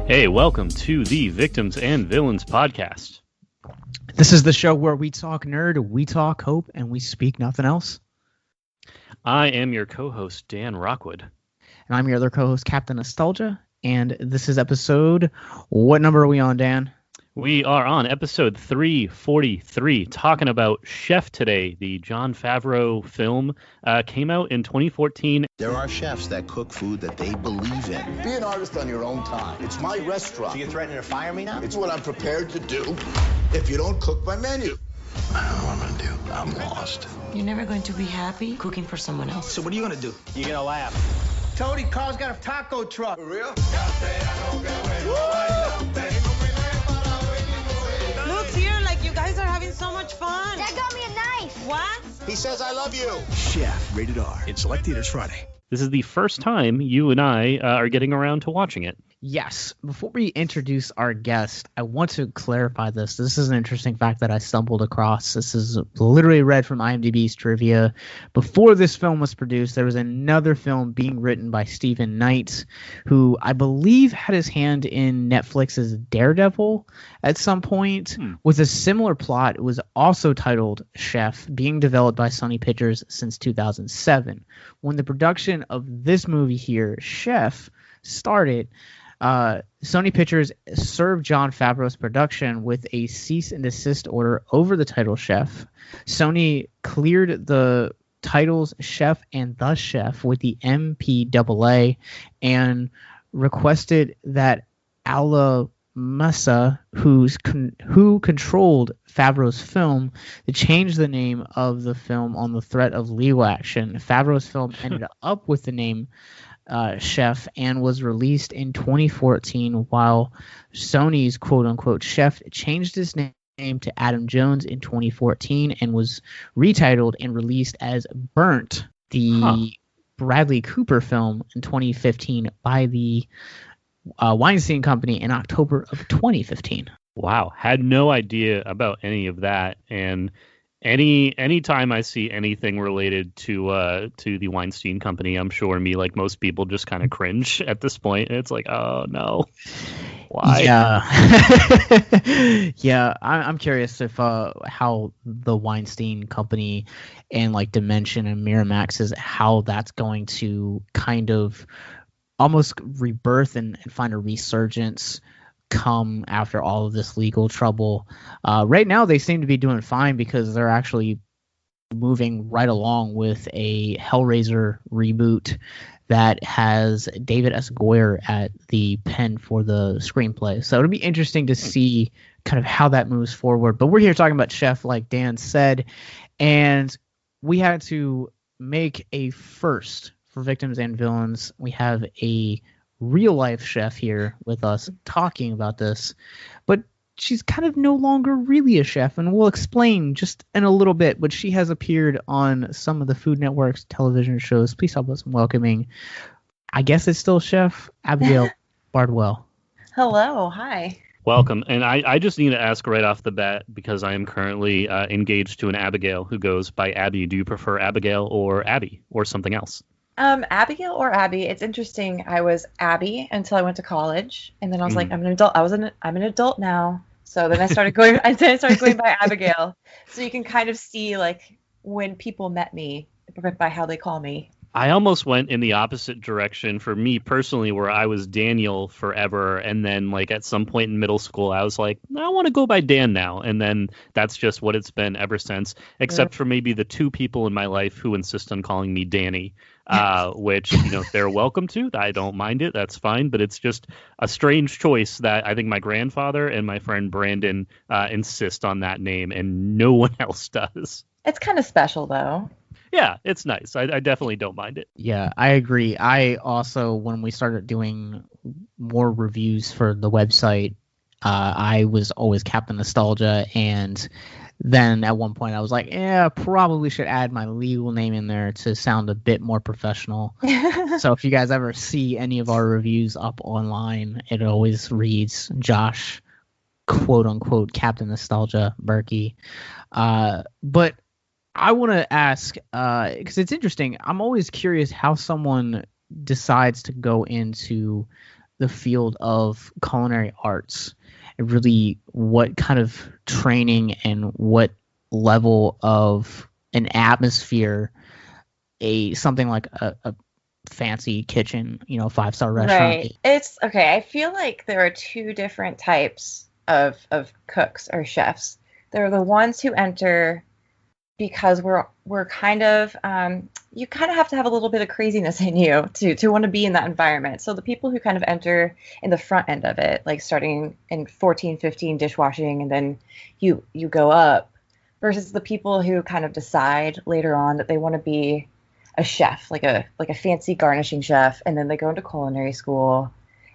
Hey, welcome to the Victims and Villains podcast. This is the show where we talk nerd, we talk hope, and we speak nothing else. I am your co-host, Dan Rockwood. And I'm your other co-host, Captain Nostalgia. And this is episode... What number are we on, Dan? We are on episode 343, talking about Chef today. The Jon Favreau film came out in 2014. There are chefs that cook food that they believe in. Be an artist on your own time. It's my restaurant. So you're threatening to fire me now? It's what I'm prepared to do if you don't cook my menu. I don't know what I'm gonna do. I'm lost. You're never going to be happy cooking for someone else. So what are you gonna do? You're gonna laugh. Tony, Carl's got a taco truck. For real? Looks here like you guys are having so much fun. Dad got me a knife. What? He says I love you. Chef, rated R. In select theaters Friday. This is the first time you and I are getting around to watching it. Yes. Before we introduce our guest, I want to clarify this. This is an interesting fact that I stumbled across. This is literally read from IMDb's trivia. Before this film was produced, there was another film being written by Stephen Knight, who I believe had his hand in Netflix's Daredevil at some point, with a similar plot. It was also titled Chef, being developed by Sony Pictures since 2007. When the production of this movie here, Chef, started, Sony Pictures served Jon Favreau's production with a cease and desist order over the title Chef. Sony cleared the titles Chef and The Chef with the MPAA and requested that Alain Moussi, who controlled Favreau's film, to change the name of the film on the threat of legal action. Favreau's film ended up with the name Chef and was released in 2014, while Sony's quote-unquote Chef changed his name to Adam Jones in 2014 and was retitled and released as Burnt, the Bradley Cooper film in 2015 by the Weinstein Company in October of 2015. Wow, had no idea about any of that. And anytime I see anything related to the Weinstein Company, I'm sure me, like most people, just kind of cringe at this point. It's like, oh no, why? Yeah, yeah. I'm curious if how the Weinstein Company and like Dimension and Miramax is how that's going to kind of almost rebirth and find a resurgence come after all of this legal trouble. Right now they seem to be doing fine because they're actually moving right along with a Hellraiser reboot that has David S. Goyer at the pen for the screenplay. So it'll be interesting to see kind of how that moves forward. But we're here talking about Chef, like Dan said, and we had to make a first for Victims and Villains. We have a real life chef here with us talking about this, but she's kind of no longer really a chef, and we'll explain just in a little bit, but she has appeared on some of the Food Network's television shows. Please help us in welcoming, I guess it's still Chef Abigail Bardwell. Hello, hi. Welcome. And I just need to ask right off the bat, because I am currently engaged to an Abigail who goes by Abby. Do you prefer Abigail or Abby or something else? Abigail or Abby. It's interesting. I was Abby until I went to college, and then I was like, I'm an adult. I'm an adult now. So then I started going. By Abigail. So you can kind of see like when people met me by how they call me. I almost went in the opposite direction for me personally, where I was Daniel forever. And then like at some point in middle school, I was like, I want to go by Dan now. And then that's just what it's been ever since, except for maybe the two people in my life who insist on calling me Danny, which, they're welcome to. I don't mind it. That's fine. But it's just a strange choice that I think my grandfather and my friend Brandon insist on that name, and no one else does. It's kind of special, though. Yeah, it's nice. I definitely don't mind it. Yeah, I agree. I also, when we started doing more reviews for the website, I was always Captain Nostalgia, and then at one point I was like, probably should add my legal name in there to sound a bit more professional. So if you guys ever see any of our reviews up online, it always reads Josh, quote unquote, Captain Nostalgia Berkey. But I want to ask, because it's interesting, I'm always curious how someone decides to go into the field of culinary arts, and really what kind of training and what level of an atmosphere something like a fancy kitchen, 5-star restaurant. Right. It's okay. I feel like there are two different types of cooks or chefs. There are the ones who enter because we're kind of you kind of have to have a little bit of craziness in you to want to be in that environment. So the people who kind of enter in the front end of it, like starting in 14, 15 dishwashing, and then you go up, versus the people who kind of decide later on that they want to be a chef, like a fancy garnishing chef, and then they go into culinary school,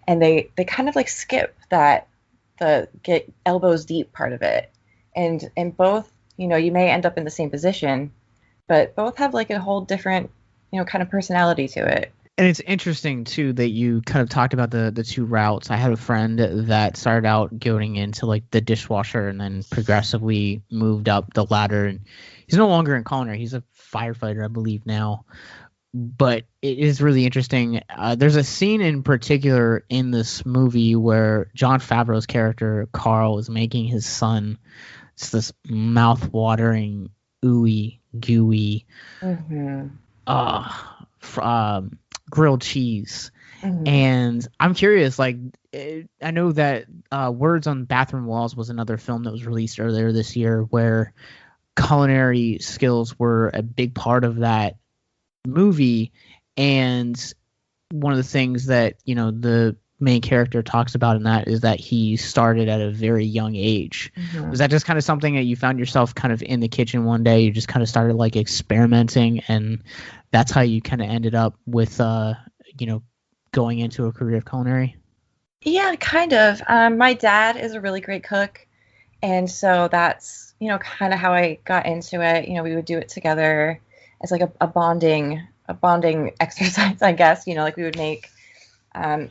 and they kind of like skip the get elbows deep part of it, and both, you may end up in the same position, but both have like a whole different kind of personality to it. And it's interesting too that you kind of talked about the two routes. I had a friend that started out going into like the dishwasher and then progressively moved up the ladder, and he's no longer in culinary. He's a firefighter, I believe, now. But it is really interesting. There's a scene in particular in this movie where Jon Favreau's character Carl is making his son this mouth-watering, ooey gooey grilled cheese. And I'm curious, like, I know that Words on Bathroom Walls was another film that was released earlier this year where culinary skills were a big part of that movie. And one of the things that the main character talks about in that is that he started at a very young age. Was that just kind of something that you found yourself kind of in the kitchen one day, you just kind of started like experimenting, and that's how you kind of ended up with going into a career of culinary? Yeah, kind of. My dad is a really great cook, and so that's kind of how I got into it. We would do it together as like a bonding exercise, I guess. Like we would make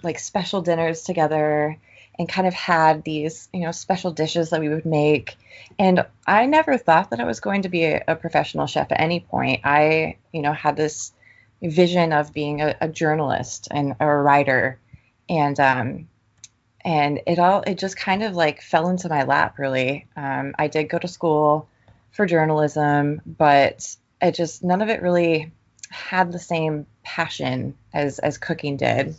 like special dinners together, and kind of had these special dishes that we would make. And I never thought that I was going to be a professional chef at any point. I had this vision of being a journalist and a writer, and it just kind of like fell into my lap, really. I did go to school for journalism, but none of it really had the same passion as cooking did.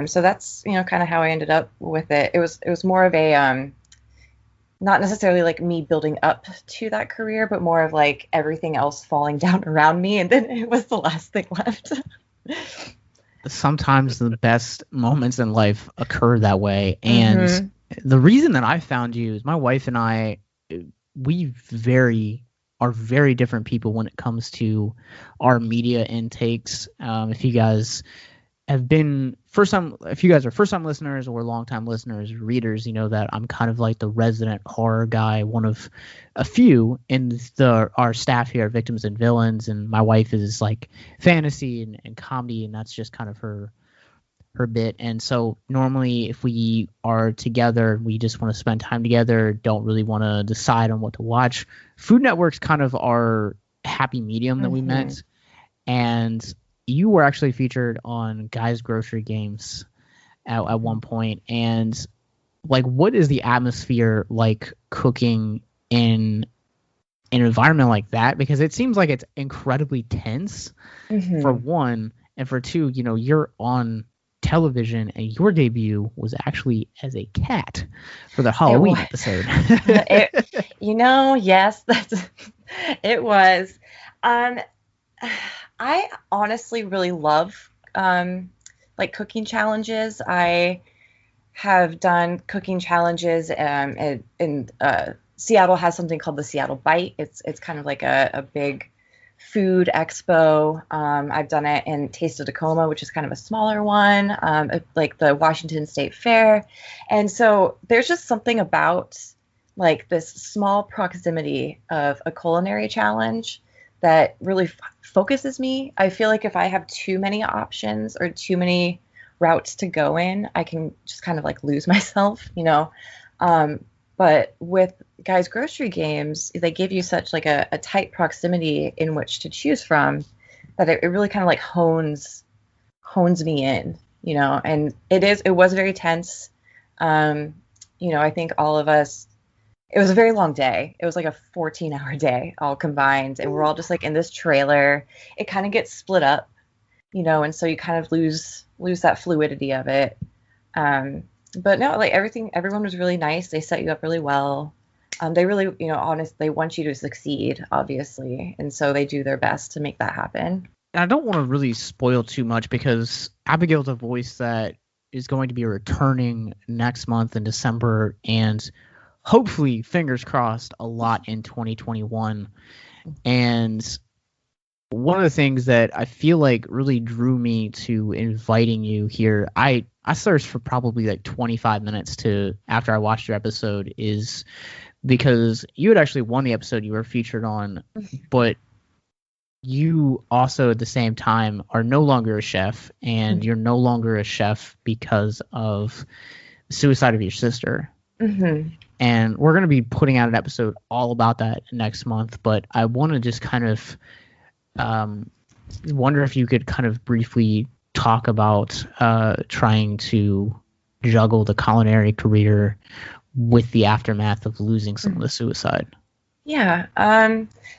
So that's kind of how I ended up with it. It was more of a not necessarily like me building up to that career, but more of like everything else falling down around me, and then it was the last thing left. Sometimes the best moments in life occur that way. And the reason that I found you is my wife and I, we are very different people when it comes to our media intakes. If you guys have been if you guys are first time listeners or long time listeners, readers, you know that I'm kind of like the resident horror guy, one of a few in our staff here at Victims and Villains, and my wife is like fantasy and comedy, and that's just kind of her bit. And so normally if we are together, we just want to spend time together, don't really want to decide on what to watch. Food Network's kind of our happy medium that we met. And you were actually featured on Guy's Grocery Games at one point. And like, what is the atmosphere like cooking in an environment like that? Because it seems like it's incredibly tense, for one, and for two, you're on television, and your debut was actually as a cat for the Halloween episode. Yes, it was. I honestly really love like cooking challenges. I have done cooking challenges, and Seattle has something called the Seattle Bite. It's kind of like a big food expo. I've done it in Taste of Tacoma, which is kind of a smaller one, like the Washington State Fair. And so there's just something about like this small proximity of a culinary challenge that really focuses me. I feel like if I have too many options or too many routes to go in, I can just kind of like lose myself, But with Guy's Grocery Games, they give you such like a tight proximity in which to choose from that it really kind of like hones me in, and it was very tense. I think all of us, it was a very long day. It was like a 14-hour day all combined, and we're all just like in this trailer. It kind of gets split up, and so you kind of lose that fluidity of it. But no, like everyone was really nice. They set you up really well. They really, they want you to succeed, obviously. And so they do their best to make that happen. I don't want to really spoil too much because Abigail's a voice that is going to be returning next month in December and hopefully, fingers crossed, a lot in 2021. And one of the things that I feel like really drew me to inviting you here, I searched for probably like 25 minutes after I watched your episode, is because you had actually won the episode you were featured on, but you also at the same time are no longer a chef, and you're no longer a chef because of the suicide of your sister. Mm-hmm. And we're going to be putting out an episode all about that next month, but I want to just kind of wonder if you could kind of briefly talk about trying to juggle the culinary career with the aftermath of losing someone to suicide. Yeah.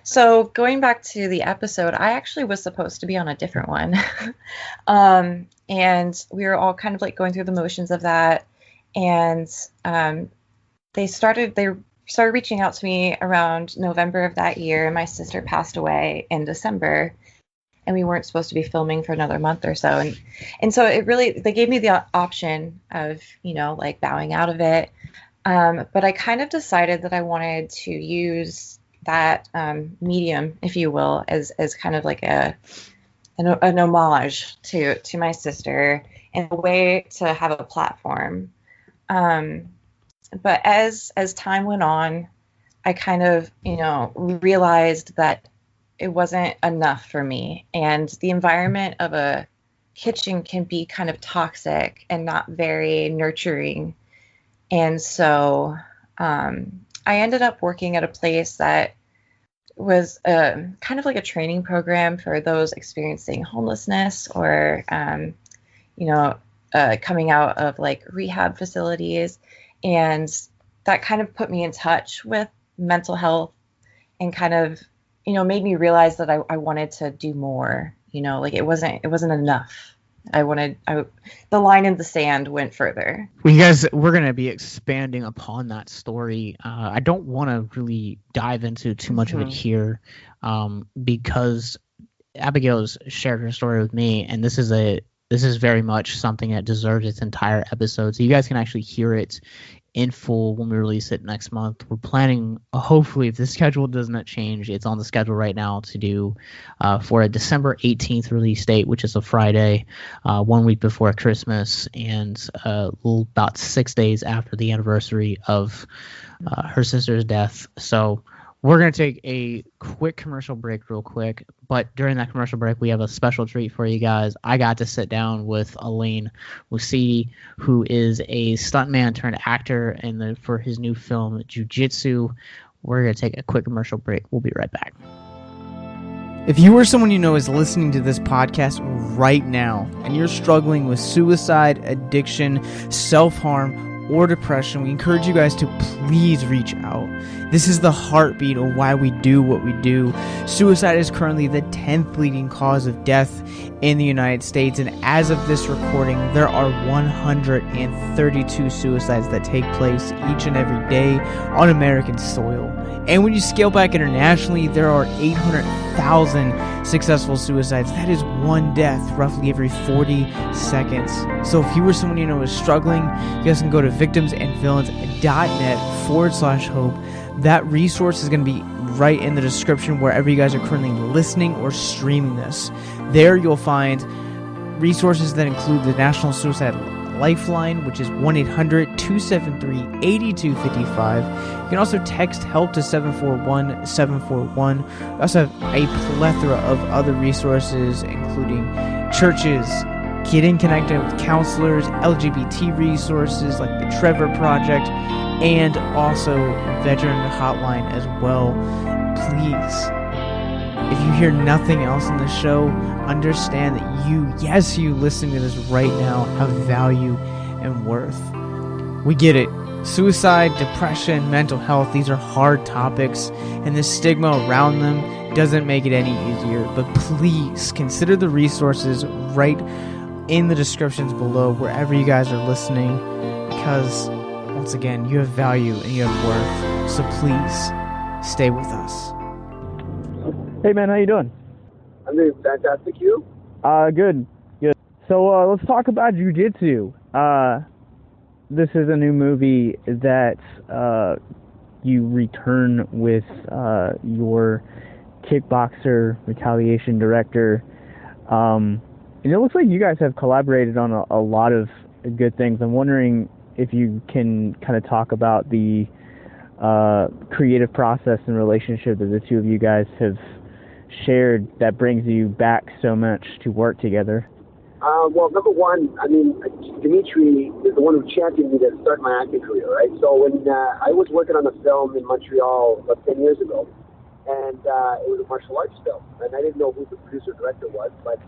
So going back to the episode, I actually was supposed to be on a different one. And we were all kind of like going through the motions of that. And they started reaching out to me around November of that year, and my sister passed away in December, and we weren't supposed to be filming for another month or so. And so they gave me the option of, like bowing out of it. But I kind of decided that I wanted to use that medium, if you will, as kind of like an homage to my sister, and a way to have a platform. But as time went on, I kind of, realized that it wasn't enough for me. And the environment of a kitchen can be kind of toxic and not very nurturing. And so I ended up working at a place that was kind of like a training program for those experiencing homelessness or, coming out of like rehab facilities. And that kind of put me in touch with mental health and kind of, made me realize that I wanted to do more, like it wasn't enough. The line in the sand went further. Well, you guys, we're going to be expanding upon that story. I don't want to really dive into too much of it here because Abigail's shared her story with me, and this is very much something that deserves its entire episode. So you guys can actually hear it in full when we release it next month. We're planning, hopefully, if the schedule does not change, it's on the schedule right now to do for a December 18th release date, which is a Friday, 1 week before Christmas, and about 6 days after the anniversary of her sister's death. So we're going to take a quick commercial break real quick, but during that commercial break, we have a special treat for you guys. I got to sit down with Alain Moussi, who is a stuntman turned actor for his new film, Jiu Jitsu. We're going to take a quick commercial break. We'll be right back. If you or someone you know is listening to this podcast right now, and you're struggling with suicide, addiction, self-harm, or depression, we encourage you guys to please reach out. This is the heartbeat of why we do what we do. Suicide is currently the 10th leading cause of death in the United States, and as of this recording, there are 132 suicides that take place each and every day on American soil. And when you scale back internationally, there are 800,000 successful suicides. That is one death roughly every 40 seconds. So if you or someone you know is struggling, you guys can go to victimsandvillains.net/hope. That resource is going to be right in the description wherever you guys are currently listening or streaming this. There you'll find resources that include the National Suicide Lifeline, which is 1-800-273-8255. You can also text HELP to 741-741. We also have a plethora of other resources, including churches, getting connected with counselors, LGBT resources like the Trevor Project, and also veteran hotline as well. Please If you hear nothing else in the show, understand that you listening to this right now, have value and worth. We get it. Suicide, depression, mental health, these are hard topics, and the stigma around them doesn't make it any easier. But please consider the resources right in the descriptions below, wherever you guys are listening, because, once again, you have value and you have worth. So please, stay with us. Hey, man, how you doing? I'm doing fantastic. You? Good. So, let's talk about Jiu Jitsu. This is a new movie that you return with your kickboxer retaliation director. And it looks like you guys have collaborated on a lot of good things. I'm wondering if you can kind of talk about the creative process and relationship that the two of you guys have shared that brings you back so much to work together. Well, number one, I mean, Dimitri is the one who championed me to start my acting career, right? So when I was working on a film in Montreal about 10 years ago, and it was a martial arts film, and I didn't know who the producer-director was, but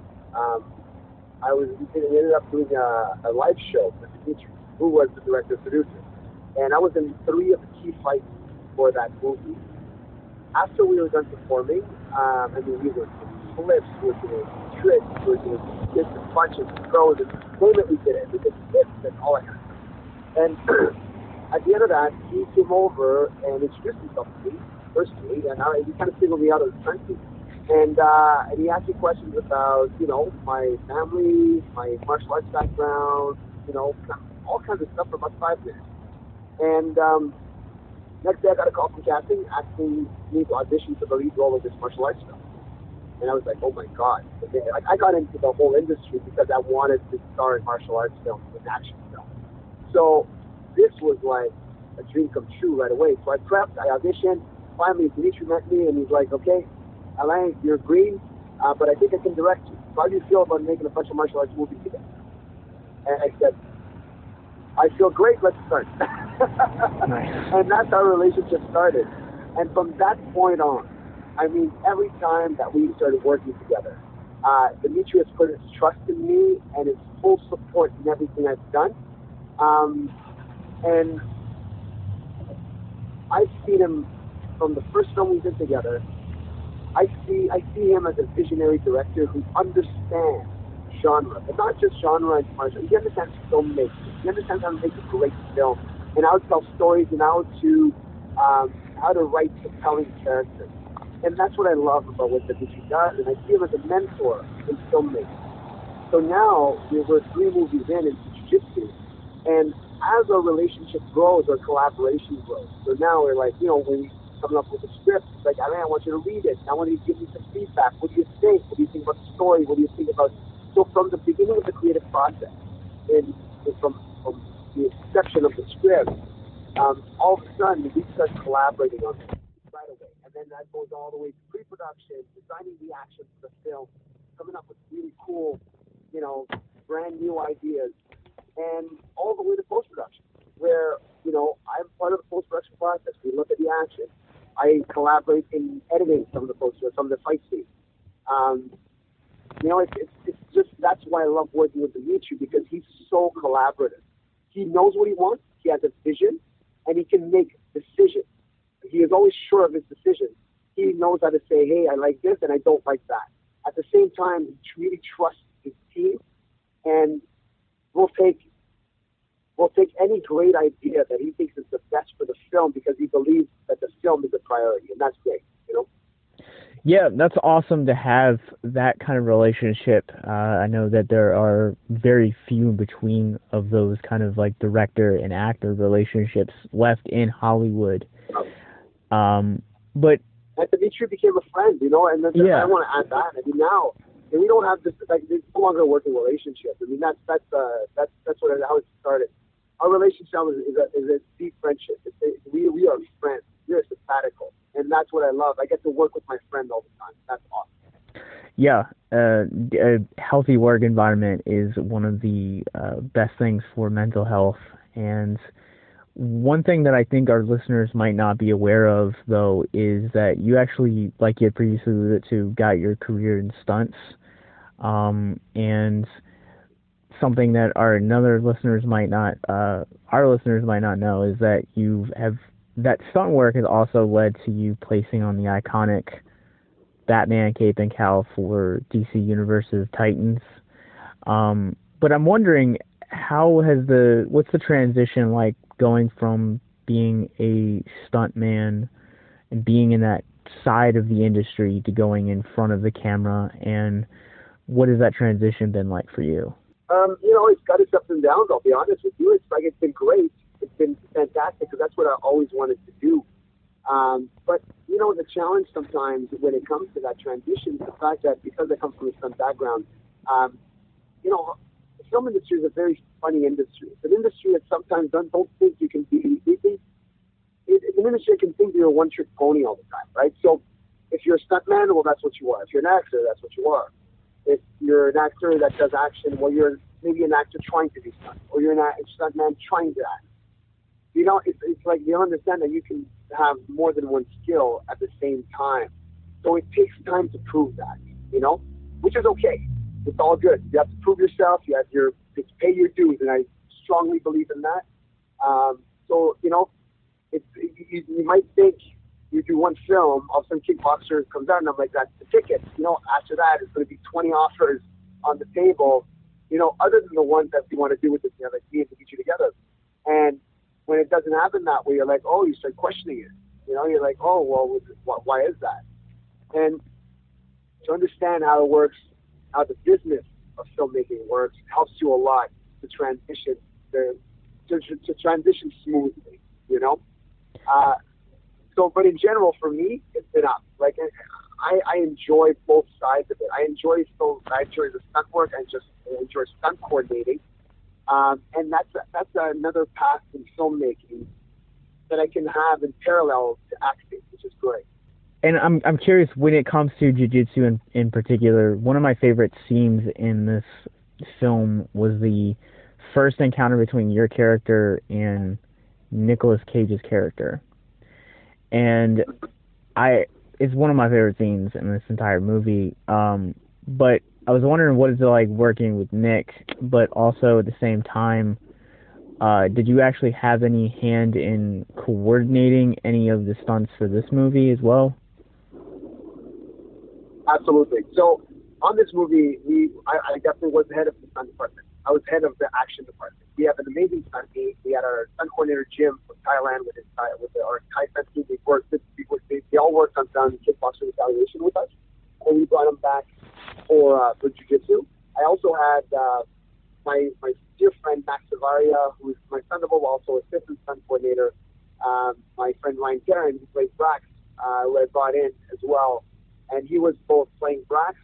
we ended up doing a live show with Dimitri, who was the director-producer. And I was in 3 of the key fights for that movie. After we were done performing, we were flips, we were doing tricks, we were doing kicks and punches and throws, and name it, we did it. We did hits and all that kind of stuff. And at the end of that, he came over and introduced himself to me, personally, and he kind of singled me out as a friend. And he asked me questions about, my family, my martial arts background, all kinds of stuff for about 5 minutes. And next day I got a call from casting asking me to audition for the lead role of this martial arts film. And I was like, oh my God. I got into the whole industry because I wanted to star in martial arts films and action films. So this was like a dream come true right away. So I prepped, I auditioned. Finally, Dimitri met me and he's like, okay, Alain, you're green, but I think I can direct you. So how do you feel about making a bunch of martial arts movies together? And I said, I feel great, let's start. Nice. And that's how our relationship started. And from that point on, I mean, every time that we started working together, Dimitri has put his trust in me and his full support in everything I've done. And I've seen him from the first film we did together. I see him as a visionary director who understands genre, but not just genre and martial. He understands filmmaking. He understands how to make a great film and how to tell stories and how to write compelling characters. And that's what I love about what Dimitri does, and I see him as a mentor in filmmaking. So now we're 3 movies in Jiu Jitsu, and as our relationship grows, our collaboration grows. So now we're like, when we coming up with a script, it's like, I want you to read it. I want you to give me some feedback. What do you think? What do you think about the story? What do you think about? So from the beginning of the creative process, and from the inception of the script, all of a sudden we start collaborating on it right away. And then that goes all the way to pre-production, designing the action for the film, coming up with really cool, brand new ideas, and all the way to post-production, where, I'm part of the post-production process. We look at the action. I collaborate in editing some of the fight scenes. It's just, that's why I love working with Dimitri, because he's so collaborative. He knows what he wants, he has a vision, and he can make decisions. He is always sure of his decisions. He knows how to say, hey, I like this and I don't like that. At the same time, he really trusts his team, and we'll take any great idea that he thinks is the best for the film because he believes that the film is a priority, and that's great, Yeah, that's awesome to have that kind of relationship. I know that there are very few in between of those kind of like director and actor relationships left in Hollywood. But Dimitri became a friend, and then I want to add that. I mean, now we don't have this, like, it's no longer a working relationship. I mean, that's how it started. Our relationship is a deep friendship. We are friends. We're sabbatical. And that's what I love. I get to work with my friend all the time. That's awesome. Yeah, a healthy work environment is one of the best things for mental health. And One thing that I think our listeners might not be aware of, though, is that you actually, like you had previously alluded to, got your career in stunts. And something that our listeners might not know is that that stunt work has also led to you placing on the iconic Batman cape and cowl for DC Universe's Titans. But I'm wondering, what's the transition like going from being a stuntman and being in that side of the industry to going in front of the camera, and what has that transition been like for you? It's got its ups and downs, I'll be honest with you. It's been great. It's been fantastic because that's what I always wanted to do. But, the challenge sometimes when it comes to that transition is the fact that because I come from a stunt background, the film industry is a very funny industry. It's an industry that sometimes don't think you can be. It's an industry that can think you're a one-trick pony all the time, right? So if you're a stuntman, well, that's what you are. If you're an actor, that's what you are. If you're an actor that does action, well, you're maybe an actor trying to do stunt, or you're a stuntman trying to act. It's like you understand that you can have more than one skill at the same time. So it takes time to prove that, which is okay. It's all good. You have to prove yourself. You have to pay your dues, and I strongly believe in that. You might think you do one film, all of a sudden Kickboxer comes out, and I'm like, that's the ticket. After that, it's going to be 20 offers on the table, other than the ones that you want to do with like me and get you together. And when it doesn't happen that way, you're like, oh, you start questioning it. You're like, oh, well, why is that? And to understand how it works, how the business of filmmaking works, helps you a lot to transition to transition smoothly, but in general, for me, it's been up. Like, I enjoy both sides of it. I enjoy the stunt work. I enjoy stunt coordinating. And that's another path in filmmaking that I can have in parallel to acting, which is great. And I'm curious, when it comes to Jiu Jitsu in particular, one of my favorite scenes in this film was the first encounter between your character and Nicolas Cage's character. And it's one of my favorite scenes in this entire movie. But I was wondering, what is it like working with Nick, but also at the same time, did you actually have any hand in coordinating any of the stunts for this movie as well? Absolutely. So on this movie, I definitely was the head of the stunt department. I was head of the action department. We have an amazing stunt team. We had our stunt coordinator, Jim, from Thailand, with our Thai stunt team. They all worked on kickboxing retaliation with us, and we brought them back for Jiu-Jitsu. I also had my dear friend, Max Savaria, who is my son, also assistant stunt coordinator. My friend, Ryan Karen, who plays Brax, who I brought in as well. And he was both playing Brax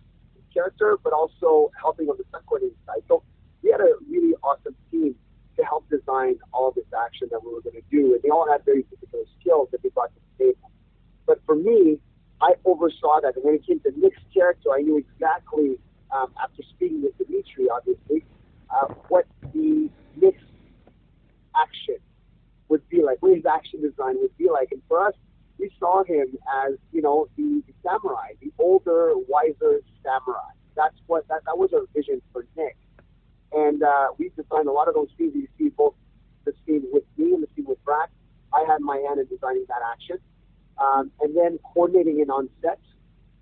character, but also helping on the stunt coordinating side. So we had a really awesome team to help design all of this action that we were going to do. And they all had very particular skills that they brought to the table. But for me, I oversaw that. And when it came to Nick's character, I knew exactly, after speaking with Dimitri, obviously, what the Nick's action would be like, what his action design would be like. And for us, we saw him as, the samurai, the older, wiser samurai. That was our vision for Nick. And we designed a lot of those scenes. You see both the scene with me and the scene with Brack. I had my hand in designing that action. And then coordinating it on set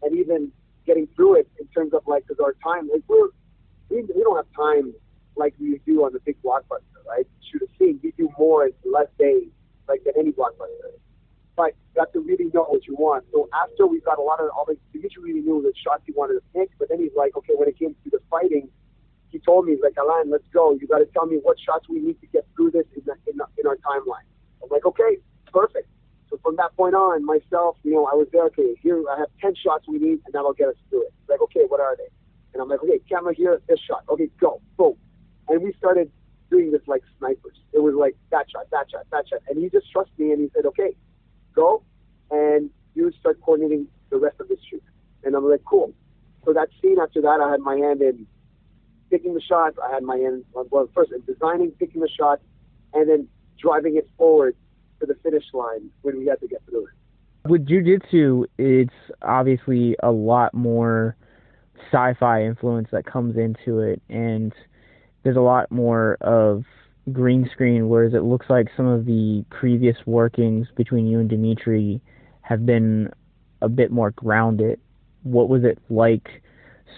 and even getting through it in terms of because our time, we don't have time like we do on the big blockbuster, right? Shoot a scene, we do more in less days, than any blockbuster. But you have to really know what you want. So after we got Dimitri really knew the shots he wanted to pick, but then he's like, okay, when it came to the fighting, he told me, he's like, Alain, let's go. You got to tell me what shots we need to get through this in our timeline. I'm like, okay, perfect. So from that point on, myself, I was there, okay, here I have 10 shots we need, and that'll get us through it. He's like, okay, what are they? And I'm like, okay, camera here, this shot. Okay, go, boom. And we started doing this like snipers. It was like that shot, that shot, that shot. And he just trusted me, and he said, okay, go, and you start coordinating the rest of the shoot. And I'm like, cool. So that scene after that, I had my hand in picking the shots. I had my hand, first in designing, picking the shots, and then driving it forward to the finish line when we had to get through it. With Jiu Jitsu, it's obviously a lot more sci-fi influence that comes into it, and there's a lot more of green screen, whereas it looks like some of the previous workings between you and Dimitri have been a bit more grounded. What was it like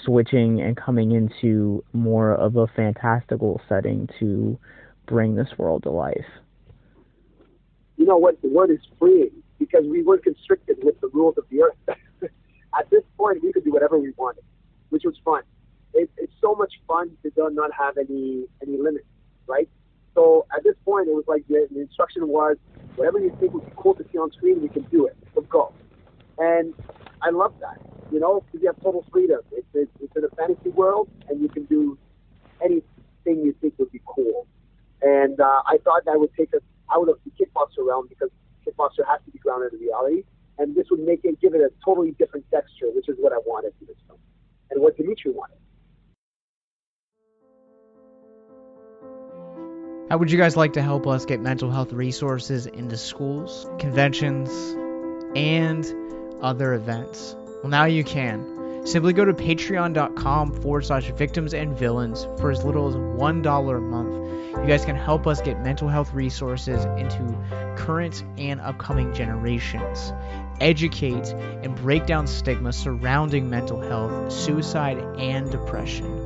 switching and coming into more of a fantastical setting to bring this world to life? You know what? The word is freeing, because we weren't constricted with the rules of the earth. At this point, we could do whatever we wanted, which was fun. It's so much fun to not have any limits, right? So at this point, it was like the instruction was, whatever you think would be cool to see on screen, we can do it. Let's go. And I love that, you know, because you have total freedom. It's in a fantasy world, and you can do anything you think would be cool. And I thought that would take us out of the kickboxer realm, because kickboxer has to be grounded in reality, and this would give it a totally different texture, which is what I wanted for this film, and what Dimitri wanted. How would you guys like to help us get mental health resources into schools, conventions, and other events? Well, now you can. Simply go to patreon.com/victims and villains for as little as $1 a month. You guys can help us get mental health resources into current and upcoming generations, educate and break down stigma surrounding mental health, suicide, and depression.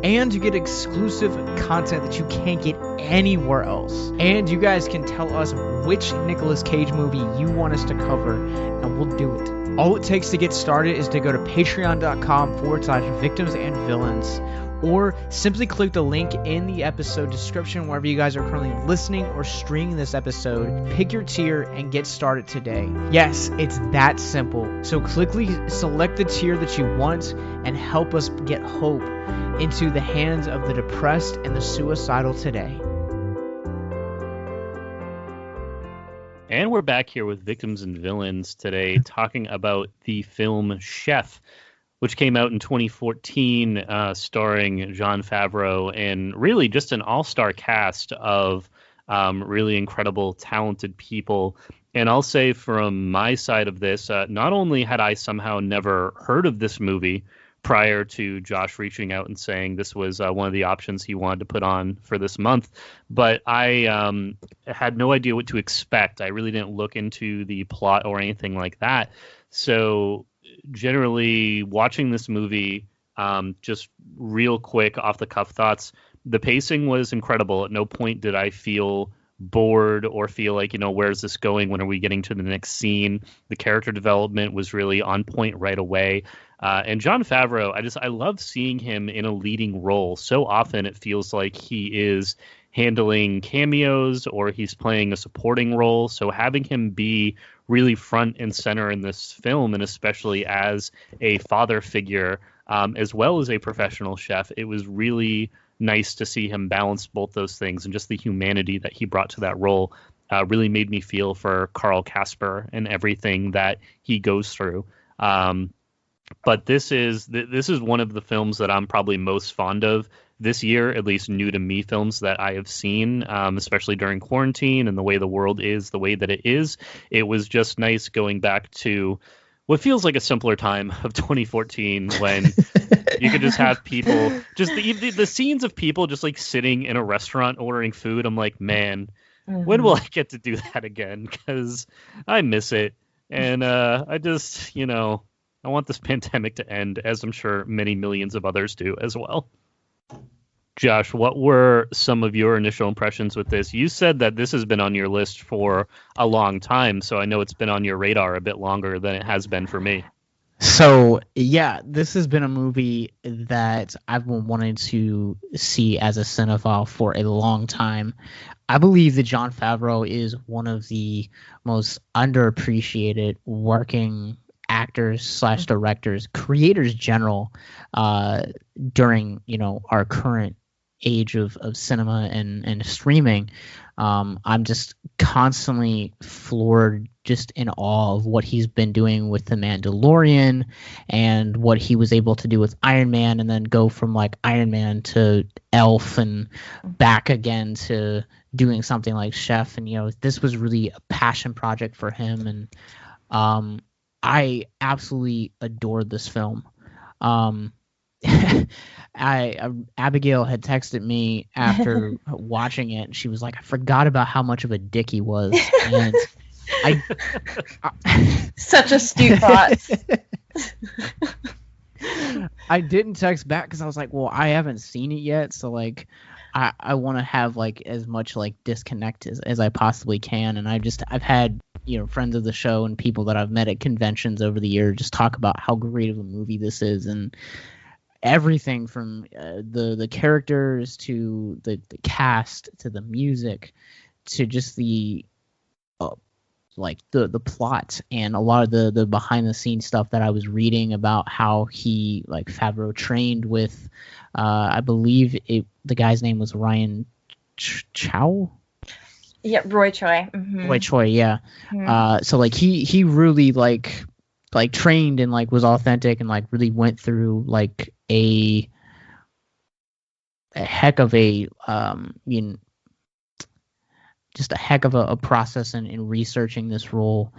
And you get exclusive content that you can't get anywhere else. And you guys can tell us which Nicolas Cage movie you want us to cover, and we'll do it. All it takes to get started is to go to patreon.com/victims and villains, or simply click the link in the episode description wherever you guys are currently listening or streaming this episode. Pick your tier and get started today. Yes, it's that simple. So quickly select the tier that you want and help us get hope into the hands of the depressed and the suicidal today. And we're back here with Victims and Villains today, talking about the film Chef, which came out in 2014, starring Jon Favreau, and really just an all-star cast of really incredible, talented people. And I'll say from my side of this, not only had I somehow never heard of this movie prior to Josh reaching out and saying this was one of the options he wanted to put on for this month, but I had no idea what to expect. I really didn't look into the plot or anything like that. So generally watching this movie, just real quick off the cuff thoughts, the pacing was incredible. At no point did I feel bored or feel like, where's this going? When are we getting to the next scene? The character development was really on point right away. And Jon Favreau, I love seeing him in a leading role. So often it feels like he is handling cameos or he's playing a supporting role. So having him be really front and center in this film, and especially as a father figure, as well as a professional chef, it was really nice to see him balance both those things, and just the humanity that he brought to that role really made me feel for Carl Casper and everything that he goes through. But this is one of the films that I'm probably most fond of this year, at least new to me films that I have seen, especially during quarantine and the way the world is the way that it is. It was just nice going back to what feels like a simpler time of 2014 when you could just have people, just the scenes of people just like sitting in a restaurant ordering food. I'm like, man, when will I get to do that again? Because I miss it. And I just, I want this pandemic to end, as I'm sure many millions of others do as well. Josh, what were some of your initial impressions with this? You said that this has been on your list for a long time, so I know it's been on your radar a bit longer than it has been for me. So, yeah, this has been a movie that I've been wanting to see as a cinephile for a long time. I believe that Jon Favreau is one of the most underappreciated working actors / directors, creators general, during our current age of cinema and streaming. I'm just constantly floored just in awe of what he's been doing with the Mandalorian and what he was able to do with Iron Man, and then go from like Iron Man to Elf and back again to doing something like Chef. And, you know, this was really a passion project for him. And I absolutely adored this film. Abigail had texted me after watching it, and she was like, I forgot about how much of a dick he was. And such astute thoughts. I didn't text back because I was like, well, I haven't seen it yet, so like I want to have like as much like disconnect as I possibly can. And I've had, you know, friends of the show and people that I've met at conventions over the years just talk about how great of a movie this is, and everything from the characters to the cast to the music to just the plot and a lot of the behind the scenes stuff that I was reading about how he, like, Favreau trained with I believe the guy's name was Ryan Chow. Yeah, Roy Choi. Mm-hmm. Roy Choi, yeah. Mm-hmm. So like he really like trained and like was authentic and like really went through like a heck of a just a heck of a process in researching this role.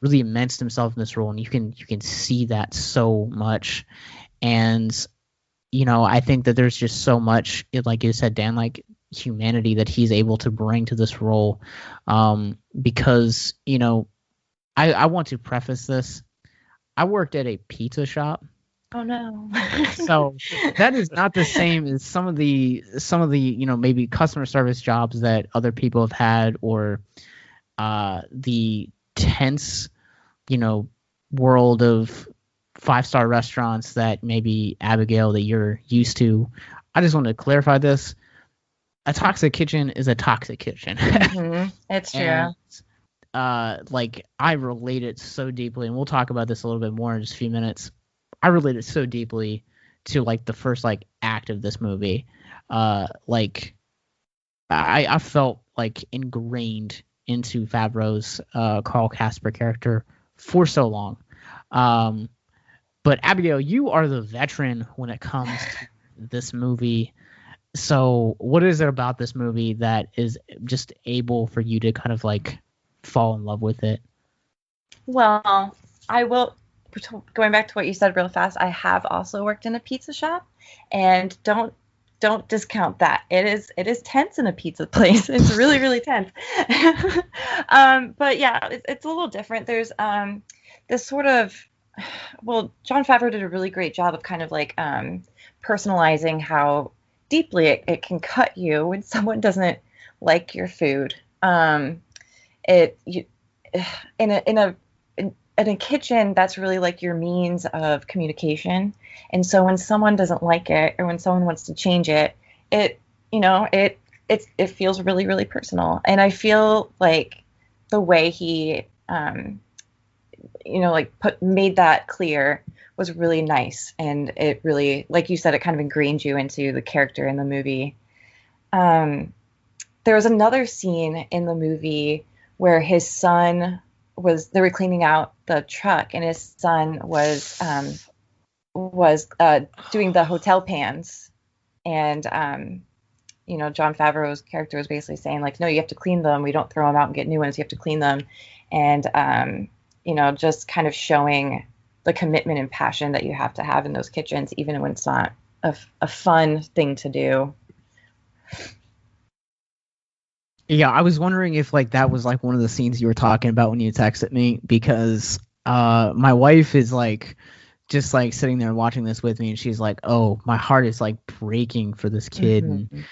Really immersed himself in this role, and you can see that so much. And you know, I think that there's just so much, like you said, Dan, like humanity that he's able to bring to this role, because, you know, I want to preface this. I worked at a pizza shop. Oh no. So that is not the same as some of the, you know, maybe customer service jobs that other people have had, or the tense, you know, world of 5-star restaurants that maybe, Abigail, that you're used to. I just want to clarify this. A toxic kitchen is a toxic kitchen. It's true. And, like, I related so deeply, and we'll talk about this a little bit more in just a few minutes. I related so deeply to like the first like act of this movie. Like I felt like ingrained into Favreau's Carl Casper character for so long. But Abigail, you are the veteran when it comes to this movie. So what is it about this movie that is just able for you to kind of like fall in love with it? Well, I will. Going back to what you said real fast, I have also worked in a pizza shop, and don't discount that. It is tense in a pizza place. It's really, really tense. But yeah, it's a little different. There's this sort of, well, Jon Favreau did a really great job of kind of like personalizing how deeply it can cut you when someone doesn't like your food. In a kitchen, that's really like your means of communication. And so when someone doesn't like it, or when someone wants to change it, it feels really, really personal. And I feel like the way he, made that clear was really nice. And it really, like you said, it kind of ingrained you into the character in the movie. There was another scene in the movie where his son they were cleaning out the truck, and his son was doing the hotel pans, and Jon Favreau's character was basically saying like, no, you have to clean them. We don't throw them out and get new ones. You have to clean them, and just kind of showing the commitment and passion that you have to have in those kitchens, even when it's not a fun thing to do. Yeah, I was wondering if like that was like one of the scenes you were talking about when you texted me, because my wife is like just like sitting there watching this with me, and she's like, "Oh, my heart is like breaking for this kid." And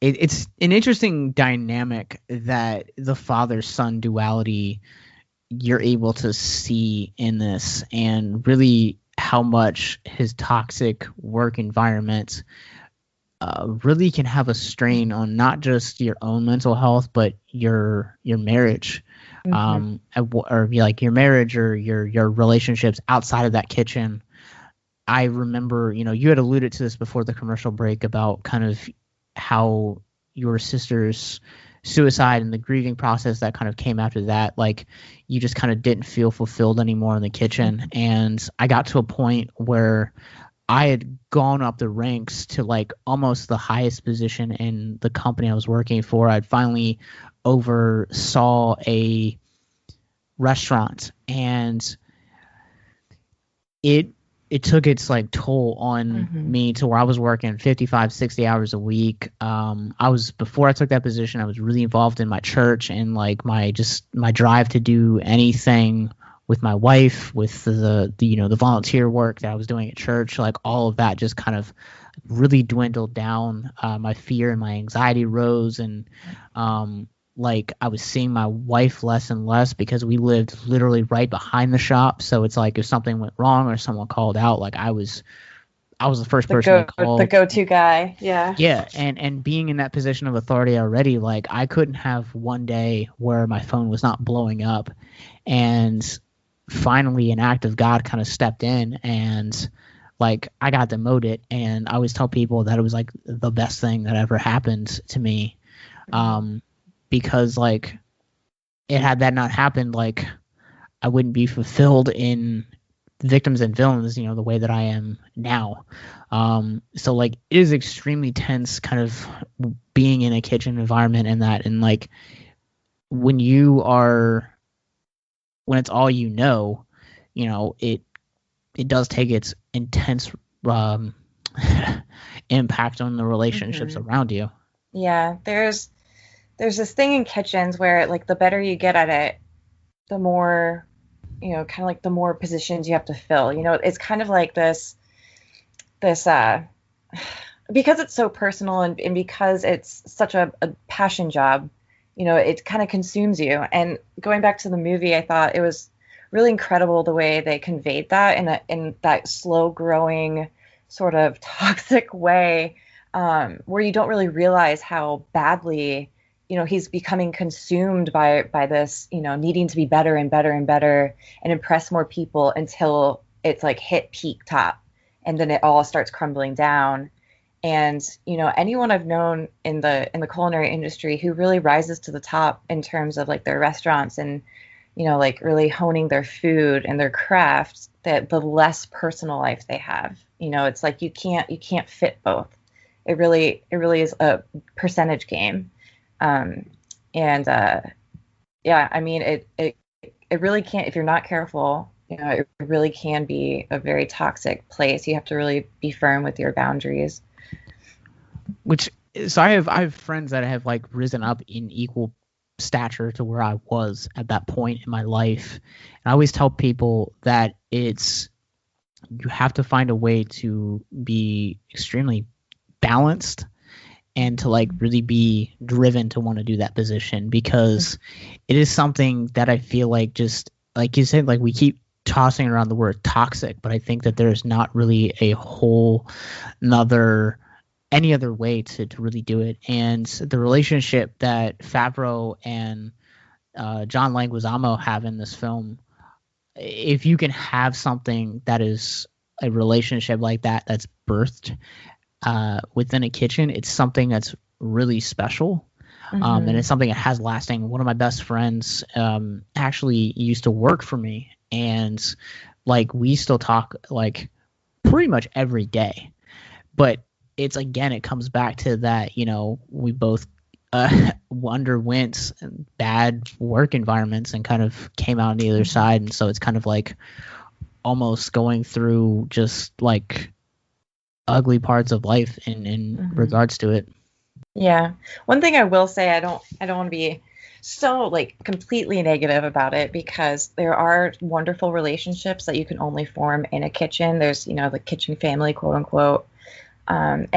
it's an interesting dynamic that the father-son duality you're able to see in this, and really how much his toxic work environment really can have a strain on not just your own mental health, but your marriage, or like your marriage or your relationships outside of that kitchen. I remember, you had alluded to this before the commercial break about kind of how your sister's suicide and the grieving process that kind of came after that, like you just kind of didn't feel fulfilled anymore in the kitchen. And I got to a point where I had gone up the ranks to like almost the highest position in the company I was working for. I'd finally oversaw a restaurant, and it took its like toll on me to where I was working 55, 60 hours a week. Before I took that position, I was really involved in my church and like my drive to do anything with my wife, with the volunteer work that I was doing at church. Like all of that just kind of really dwindled down. My fear and my anxiety rose, and like I was seeing my wife less and less because we lived literally right behind the shop. So it's like if something went wrong or someone called out, like I was the first person they called. The go-to guy. Yeah. Yeah. And being in that position of authority already, like I couldn't have one day where my phone was not blowing up. And finally an act of God kind of stepped in, and like I got demoted. And I always tell people that it was like the best thing that ever happened to me. Because like had that not happened, like I wouldn't be fulfilled in Victims and Villains, the way that I am now. So like it is extremely tense kind of being in a kitchen environment and that, and like when it's all it does take its intense impact on the relationships around you. Yeah, there's this thing in kitchens where like the better you get at it, the more, kind of like the more positions you have to fill. It's kind of like this because it's so personal and because it's such a passion job, it kind of consumes you. And going back to the movie, I thought it was really incredible the way they conveyed that in that slow growing sort of toxic way, where you don't really realize how badly he's becoming consumed by this, needing to be better and better and better and impress more people until it's like hit peak top, and then it all starts crumbling down. And anyone I've known in the culinary industry who really rises to the top in terms of like their restaurants and like really honing their food and their craft, that the less personal life they have, it's like you can't fit both. It really is a percentage game. Yeah, I mean, it really can't, if you're not careful, it really can be a very toxic place. You have to really be firm with your boundaries. So I have friends that have like risen up in equal stature to where I was at that point in my life. And I always tell people that you have to find a way to be extremely balanced and to like really be driven to want to do that position, because it is something that I feel like, just like you said, like we keep tossing around the word toxic, but I think that there's not really a any other way to really do it. And the relationship that Favreau and John Leguizamo have in this film, if you can have something that is a relationship like that's birthed within a kitchen, it's something that's really special. And it's something that has lasting. One of my best friends actually used to work for me, and like we still talk like pretty much every day. But it comes back to that, we both underwent bad work environments and kind of came out on the other side. And so it's kind of like almost going through just like ugly parts of life in regards to it. Yeah. One thing I will say, I don't want to be so like completely negative about it, because there are wonderful relationships that you can only form in a kitchen. There's, the kitchen family, quote unquote. And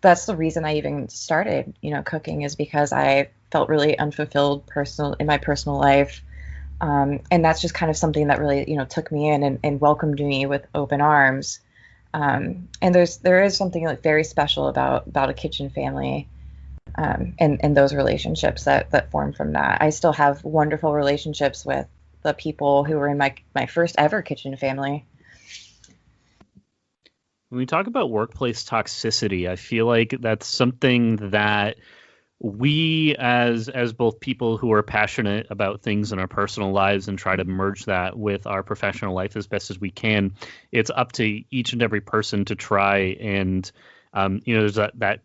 that's the reason I even started, cooking, is because I felt really unfulfilled in my personal life. And that's just kind of something that really, took me in and welcomed me with open arms. And there is something like very special about a kitchen family, and those relationships that form from that. I still have wonderful relationships with the people who were in my first ever kitchen family. When we talk about workplace toxicity, I feel like that's something that we as both people who are passionate about things in our personal lives and try to merge that with our professional life as best as we can, it's up to each and every person to try and there's that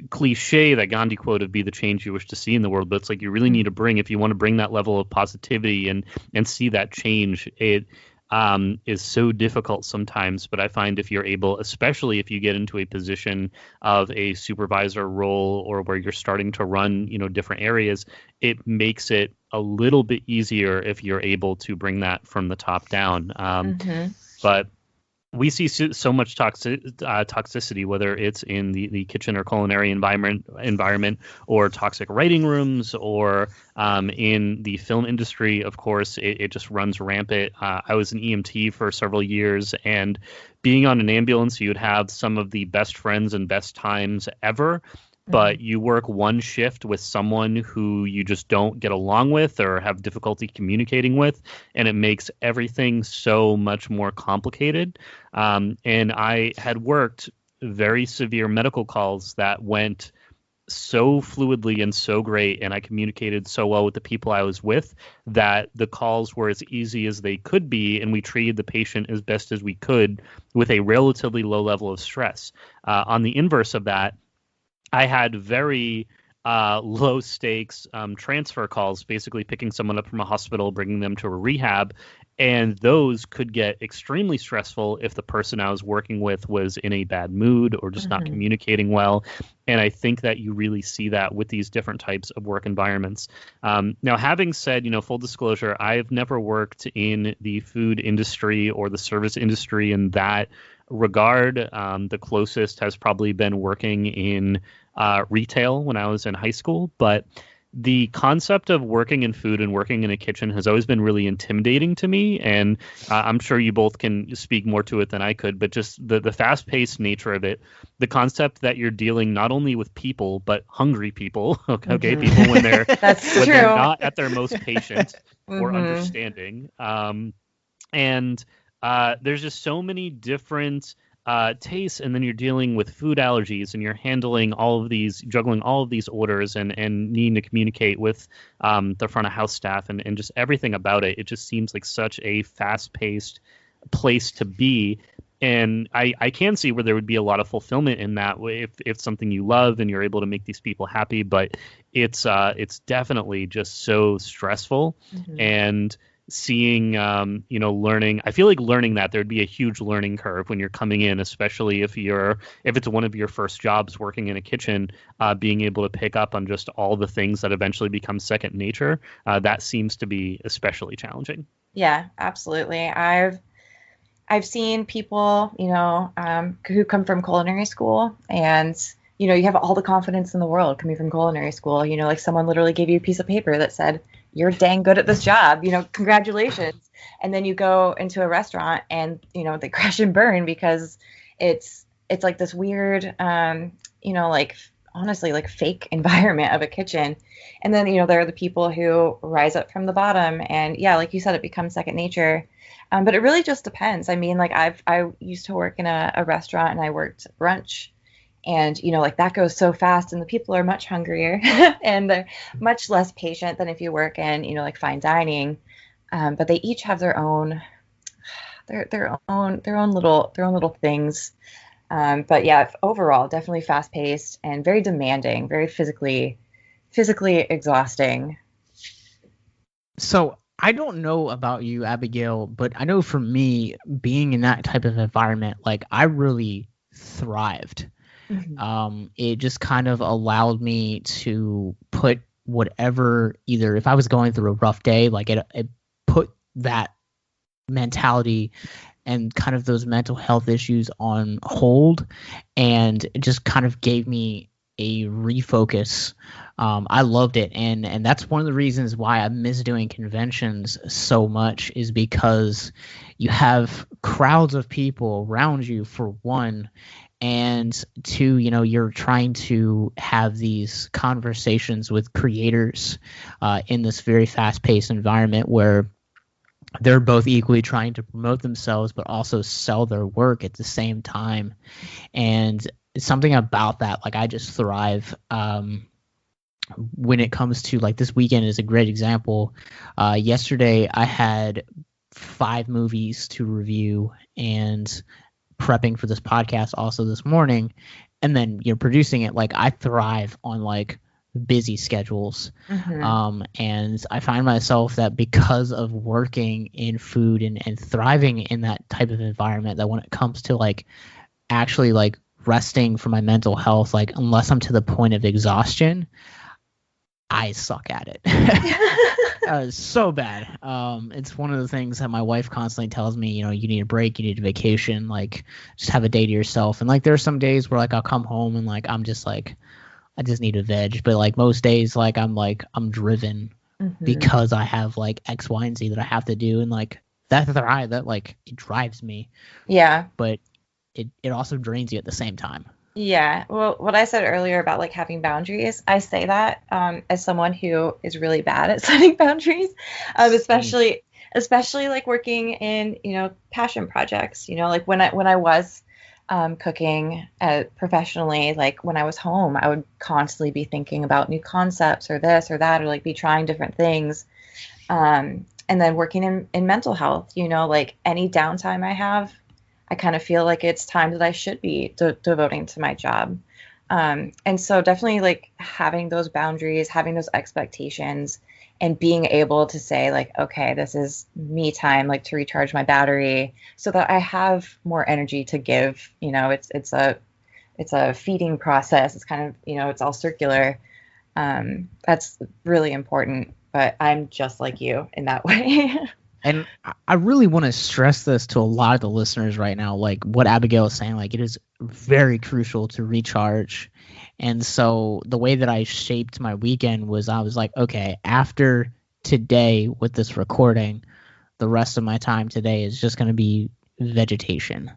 cliche, that Gandhi quote of "be the change you wish to see in the world," but it's like you really need to bring, if you want to bring that level of positivity and see that change, it is so difficult sometimes. But I find if you're able, especially if you get into a position of a supervisor role or where you're starting to run, different areas, it makes it a little bit easier if you're able to bring that from the top down. But we see so much toxicity, whether it's in the kitchen or culinary environment, or toxic writing rooms, or in the film industry. Of course, it just runs rampant. I was an EMT for several years, and being on an ambulance, you'd have some of the best friends and best times ever. But you work one shift with someone who you just don't get along with or have difficulty communicating with, and it makes everything so much more complicated. And I had worked very severe medical calls that went so fluidly and so great, and I communicated so well with the people I was with that the calls were as easy as they could be, and we treated the patient as best as we could with a relatively low level of stress. On the inverse of that, I had very low stakes transfer calls, basically picking someone up from a hospital, bringing them to a rehab. And those could get extremely stressful if the person I was working with was in a bad mood or just not communicating well. And I think that you really see that with these different types of work environments. Now, having said, full disclosure, I've never worked in the food industry or the service industry in that regard. The closest has probably been working in retail when I was in high school, but the concept of working in food and working in a kitchen has always been really intimidating to me. And I'm sure you both can speak more to it than I could, but just the fast-paced nature of it, the concept that you're dealing not only with people, but hungry people, okay, people when they're they're not at their most patient or understanding. And there's just so many different tastes, and then you're dealing with food allergies, and you're handling juggling all of these orders, and needing to communicate with the front of house staff, and just everything about it. It just seems like such a fast-paced place to be. And I can see where there would be a lot of fulfillment in that if it's something you love and you're able to make these people happy, but it's definitely just so stressful. And seeing, learning, I feel like learning that there'd be a huge learning curve when you're coming in, especially if it's one of your first jobs working in a kitchen, being able to pick up on just all the things that eventually become second nature. That seems to be especially challenging. Yeah, absolutely. I've seen people, who come from culinary school, and you have all the confidence in the world coming from culinary school. Like someone literally gave you a piece of paper that said, "You're dang good at this job, congratulations." And then you go into a restaurant and, they crash and burn because it's like this weird, honestly, like fake environment of a kitchen. And then, there are the people who rise up from the bottom, and yeah, like you said, it becomes second nature. But it really just depends. I mean, like I used to work in a restaurant, and I worked brunch. And, like that goes so fast, and the people are much hungrier and they're much less patient than if you work in, like fine dining. But they each have their own little things. But yeah, overall, definitely fast paced and very demanding, very physically exhausting. So I don't know about you, Abigail, but I know for me, being in that type of environment, like I really thrived. It just kind of allowed me to put whatever, either if I was going through a rough day, like it put that mentality and kind of those mental health issues on hold, and it just kind of gave me a refocus. I loved it, and that's one of the reasons why I miss doing conventions so much, is because you have crowds of people around you, for one, and two, you're trying to have these conversations with creators in this very fast-paced environment where they're both equally trying to promote themselves but also sell their work at the same time. And something about that, like I just thrive. when it comes to like this weekend is a great example. Yesterday I had 5 movies to review and prepping for this podcast also this morning, and then producing it. Like I thrive on like busy schedules. And I find myself that because of working in food and thriving in that type of environment, that when it comes to like actually like resting for my mental health, like unless I'm to the point of exhaustion, I suck at it. So bad. It's one of the things that my wife constantly tells me, you need a break, you need a vacation, like just have a day to yourself. And like there are some days where like I'll come home and like I'm just like I just need a veg. But like most days like I'm driven because I have like X, Y, and Z that I have to do, and like that like it drives me. Yeah. But it also drains you at the same time. Yeah. Well, what I said earlier about like having boundaries, I say that as someone who is really bad at setting boundaries, especially like working in, passion projects, like when I was cooking professionally, like when I was home, I would constantly be thinking about new concepts or this or that, or like be trying different things. And then working in mental health, like any downtime I have, I kind of feel like it's time that I should be devoting to my job. And so definitely like having those boundaries, having those expectations, and being able to say like, okay, this is me time, like to recharge my battery so that I have more energy to give. It's a feeding process. It's kind of, it's all circular. That's really important, but I'm just like you in that way. And I really want to stress this to a lot of the listeners right now, like what Abigail is saying, like it is very crucial to recharge. And so the way that I shaped my weekend was I was like, okay, after today with this recording, the rest of my time today is just going to be vegetation.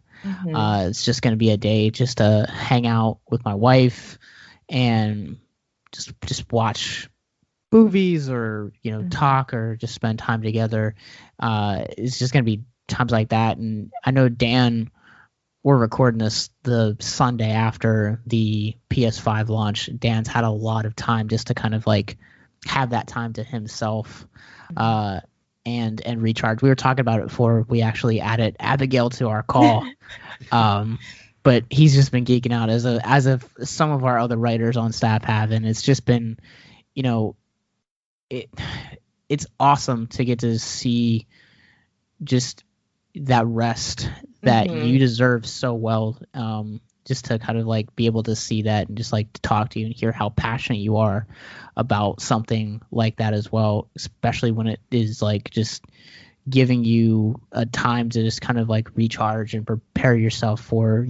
It's just going to be a day just to hang out with my wife and just watch movies or talk or just spend time together. It's just gonna be times like that. And I know Dan, we're recording this the Sunday after the PS5 launch. Dan's had a lot of time just to kind of like have that time to himself and recharge. We were talking about it before we actually added Abigail to our call. But he's just been geeking out as of some of our other writers on staff have, and it's just been it's awesome to get to see just that rest that you deserve so well, just to kind of like be able to see that and just like to talk to you and hear how passionate you are about something like that as well, especially when it is like just giving you a time to just kind of like recharge and prepare yourself for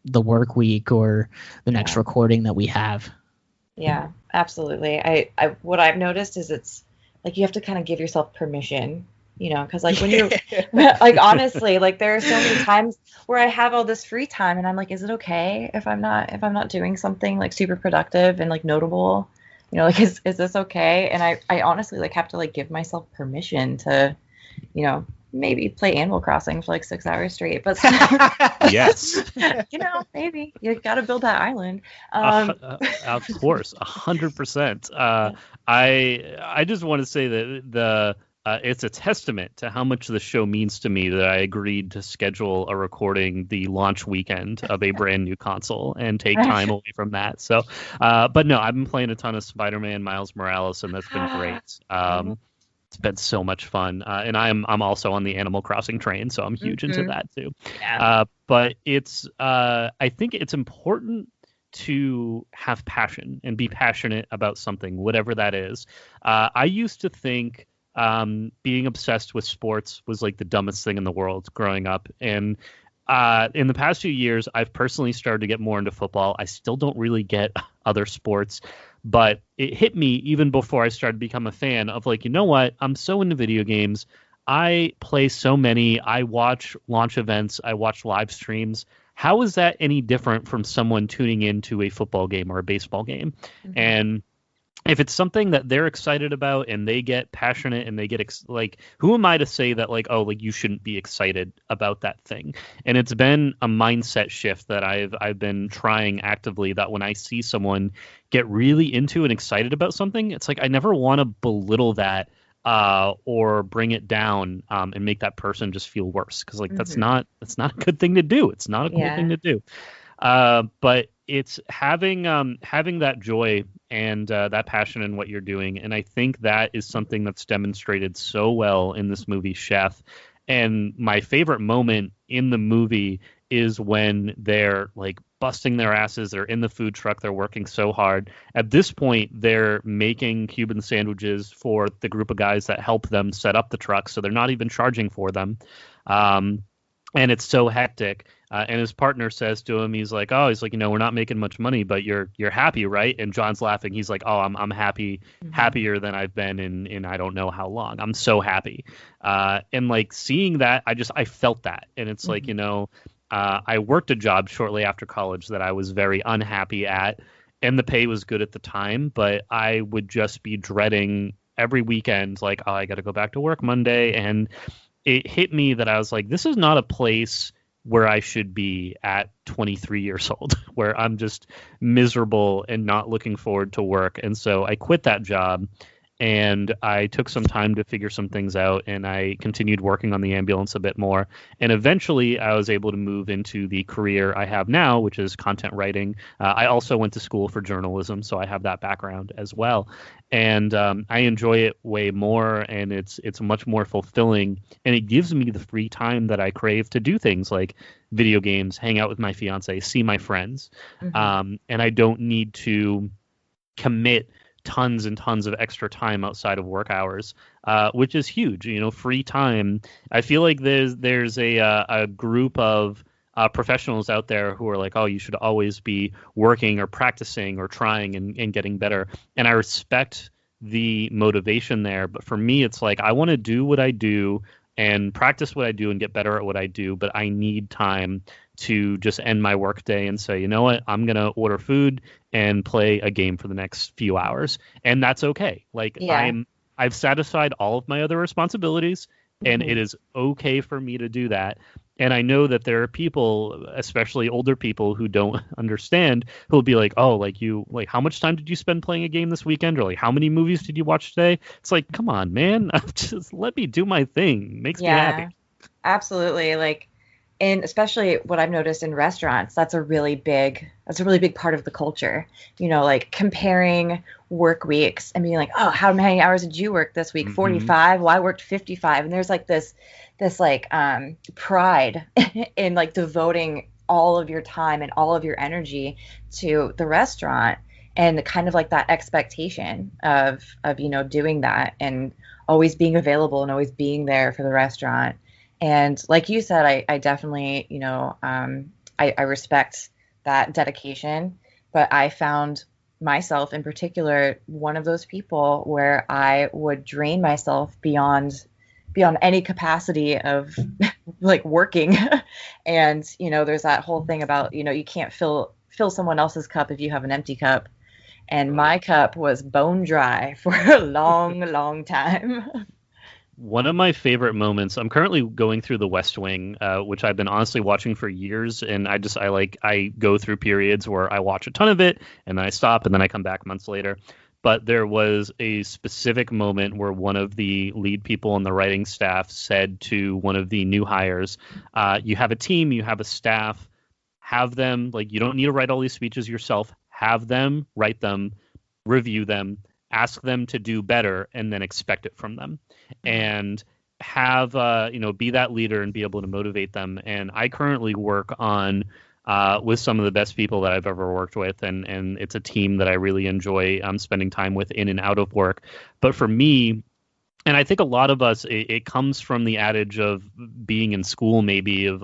the work week or the next recording that we have. Yeah, absolutely. I what I've noticed is it's like you have to kind of give yourself permission, because like when you're like, honestly, like there are so many times where I have all this free time and I'm like, is it okay if I'm not doing something like super productive and like notable, like is this okay? And I honestly like have to like give myself permission to, maybe play Animal Crossing for like 6 hours straight, but yes, maybe you got to build that island. Of course, 100%. I just want to say that it's a testament to how much the show means to me that I agreed to schedule a recording the launch weekend of a brand new console and take time away from that. So, but no, I've been playing a ton of Spider-Man, Miles Morales, and that's been great. It's been so much fun, and I'm also on the Animal Crossing train, so I'm huge into that too. Yeah. But it's I think it's important to have passion and be passionate about something, whatever that is. I used to think being obsessed with sports was like the dumbest thing in the world growing up, and in the past few years, I've personally started to get more into football. I still don't really get other sports. But it hit me even before I started to become a fan of like, you know what? I'm so into video games. I play so many. I watch launch events. I watch live streams. How is that any different from someone tuning into a football game or a baseball game? And if it's something that they're excited about and they get passionate and they get like, who am I to say that like, oh, like you shouldn't be excited about that thing? And it's been a mindset shift that I've been trying actively, that when I see someone get really into and excited about something, it's like I never want to belittle that or bring it down and make that person just feel worse, because like that's not a good thing to do. It's not a cool thing to do. But it's having that joy and that passion in what you're doing. And I think that is something that's demonstrated so well in this movie, Chef. And my favorite moment in the movie is when they're like busting their asses. They're in the food truck. They're working so hard. At this point, they're making Cuban sandwiches for the group of guys that help them set up the truck. So they're not even charging for them. And it's so hectic. And his partner says to him, he's like, you know, we're not making much money, but you're happy, right? And John's laughing. He's like, oh, I'm happy, happier than I've been in I don't know how long. I'm so happy. And like seeing that, I felt that. And it's like, you know, I worked a job shortly after college that I was very unhappy at, and the pay was good at the time, but I would just be dreading every weekend, like, oh, I got to go back to work Monday. And it hit me that I was like, this is not a place where I should be at 23 years old, where I'm just miserable and not looking forward to work. And so I quit that job, and I took some time to figure some things out, and I continued working on the ambulance a bit more. And eventually I was able to move into the career I have now, which is content writing. I also went to school for journalism, so I have that background as well. And I enjoy it way more, and it's much more fulfilling, and it gives me the free time that I crave to do things like video games, hang out with my fiance, see my friends. And I don't need to commit tons and tons of extra time outside of work hours, which is huge. You know, free time. I feel like there's a group of professionals out there who are like, oh, you should always be working or practicing or trying and getting better. And I respect the motivation there. But for me, it's like, I want to do what I do and practice what I do and get better at what I do. But I need time to just end my work day and say, you know what, I'm going to order food and play a game for the next few hours. And that's okay. Like I've satisfied all of my other responsibilities, and it is okay for me to do that. And I know that there are people, especially older people, who don't understand, who'll be like, oh, like how much time did you spend playing a game this weekend? Or like, how many movies did you watch today? It's like, come on, man, just let me do my thing. Makes me happy. Absolutely. Like, and especially what I've noticed in restaurants, that's a really big part of the culture. You know, like comparing work weeks and being like, oh, how many hours did you work this week? 45. Well, I worked 55. And there's like this like pride in like devoting all of your time and all of your energy to the restaurant, and kind of like that expectation of you know, doing that and always being available and always being there for the restaurant. And like you said, I definitely, you know, I respect that dedication, but I found myself in particular one of those people where I would drain myself beyond any capacity of like working. And, you know, there's that whole thing about, you know, you can't fill someone else's cup if you have an empty cup. And my cup was bone dry for a long, long time. One of my favorite moments, I'm currently going through The West Wing, which I've been honestly watching for years. And I go through periods where I watch a ton of it and then I stop and then I come back months later. But there was a specific moment where one of the lead people on the writing staff said to one of the new hires, you have a team, you have a staff, have them, like, you don't need to write all these speeches yourself, have them write them, review them, ask them to do better, and then expect it from them. And have, be that leader and be able to motivate them. And I currently work on with some of the best people that I've ever worked with. And it's a team that I really enjoy spending time with in and out of work. But for me, and I think a lot of us, it comes from the adage of being in school, maybe, of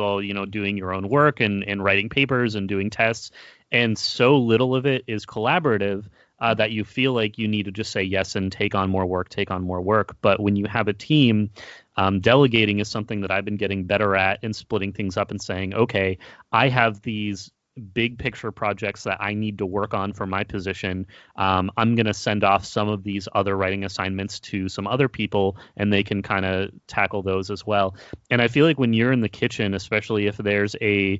doing your own work and writing papers and doing tests. And so little of it is collaborative that you feel like you need to just say yes and take on more work. But when you have a team, delegating is something that I've been getting better at, and splitting things up and saying, okay, I have these big picture projects that I need to work on for my position, I'm going to send off some of these other writing assignments to some other people, and they can kind of tackle those as well. And I feel like when you're in the kitchen, especially if there's a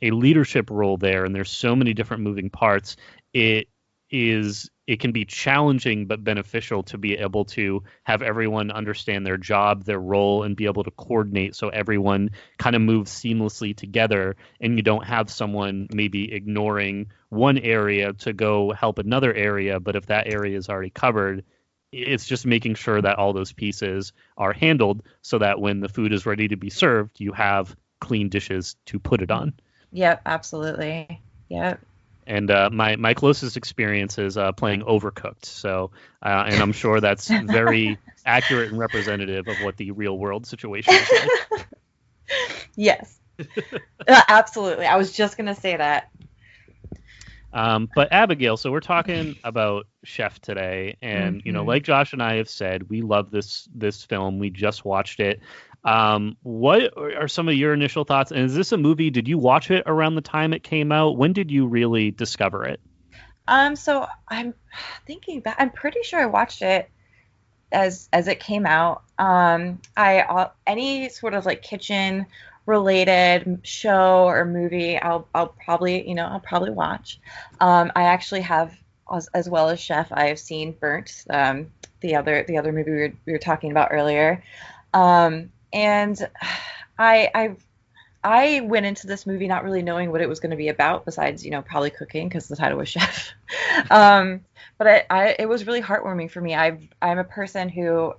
leadership role there and there's so many different moving parts, it can be challenging but beneficial to be able to have everyone understand their job, their role, and be able to coordinate so everyone kind of moves seamlessly together, and you don't have someone maybe ignoring one area to go help another area. But if that area is already covered, it's just making sure that all those pieces are handled so that when the food is ready to be served, you have clean dishes to put it on. Yep, absolutely. Yep. And my closest experience is playing Overcooked. So, and I'm sure that's very accurate and representative of what the real world situation is like. Yes, absolutely. I was just going to say that. But Abigail, so we're talking about Chef today. And, you know, like Josh and I have said, we love this film. We just watched it. What are some of your initial thoughts? And is this a movie? Did you watch it around the time it came out? When did you really discover it? So I'm thinking back. I'm pretty sure I watched it as it came out. Any sort of like kitchen related show or movie, I'll probably watch. I actually have, as well as Chef, I have seen Burnt, the other movie we were talking about earlier. And I went into this movie not really knowing what it was going to be about, besides, probably cooking, because the title was Chef. But it was really heartwarming for me. I'm a person who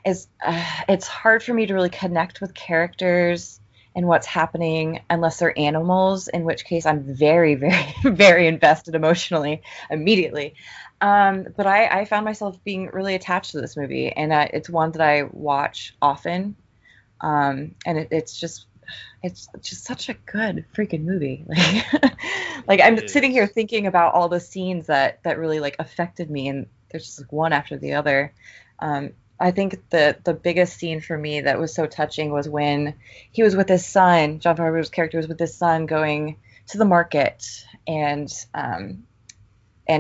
it's hard for me to really connect with characters and what's happening unless they're animals, in which case I'm very, very, very invested emotionally immediately. But I found myself being really attached to this movie, and it's one that I watch often. And it's just such a good freaking movie. Like I'm sitting here thinking about all the scenes that really like affected me, and there's just like one after the other. I think the biggest scene for me that was so touching was when he was with his son. jon-Favreau's character was with his son going to the market, and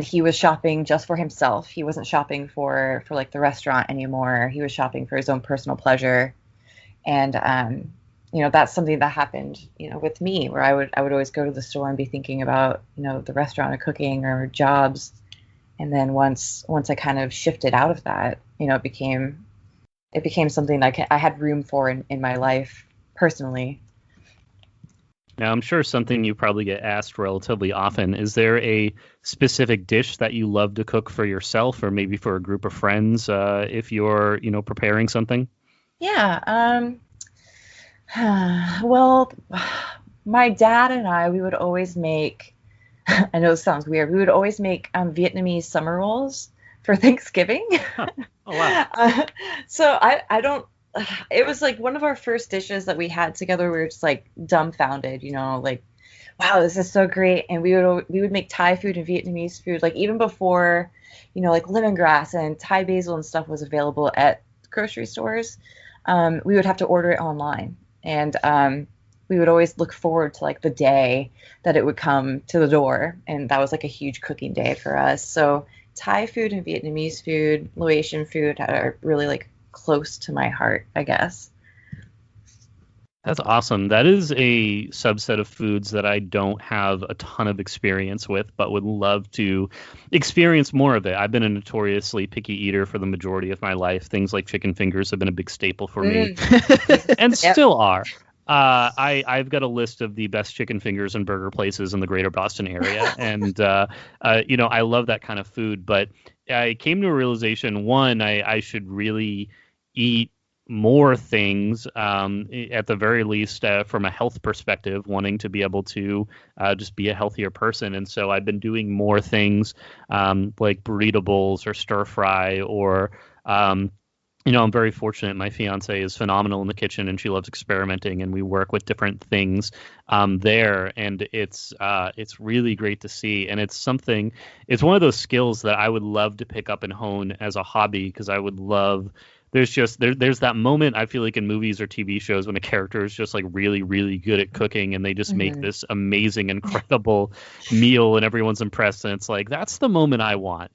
he was shopping just for himself. He wasn't shopping for like the restaurant anymore. He was shopping for his own personal pleasure. And, that's something that happened, with me, where I would always go to the store and be thinking about, the restaurant or cooking or jobs. And then once I kind of shifted out of that, it became something I had room for in my life personally. Now, I'm sure something you probably get asked relatively often. Is there a specific dish that you love to cook for yourself, or maybe for a group of friends, if you're, preparing something? Yeah. Well, my dad and I, we would always make, I know this sounds weird, we would always make Vietnamese summer rolls for Thanksgiving. Huh. Oh, wow. So I don't, it was like one of our first dishes that we had together. We were just like dumbfounded, like, wow, this is so great. And we would make Thai food and Vietnamese food, like even before, like lemongrass and Thai basil and stuff was available at grocery stores. We would have to order it online, and we would always look forward to like the day that it would come to the door, and that was like a huge cooking day for us. So Thai food and Vietnamese food, Laotian food are really like close to my heart, I guess. That's awesome. That is a subset of foods that I don't have a ton of experience with, but would love to experience more of it. I've been a notoriously picky eater for the majority of my life. Things like chicken fingers have been a big staple for me, and still are. I've got a list of the best chicken fingers and burger places in the greater Boston area. And, I love that kind of food. But I came to a realization, one, I should really eat more things, at the very least, from a health perspective, wanting to be able to just be a healthier person. And so I've been doing more things like burrito bowls or stir fry, or I'm very fortunate. My fiance is phenomenal in the kitchen, and she loves experimenting, and we work with different things there. And it's really great to see. And it's one of those skills that I would love to pick up and hone as a hobby, because I would love there's that moment I feel like in movies or TV shows when a character is just like really, really good at cooking and they just make this amazing, incredible meal and everyone's impressed. And it's like, that's the moment I want.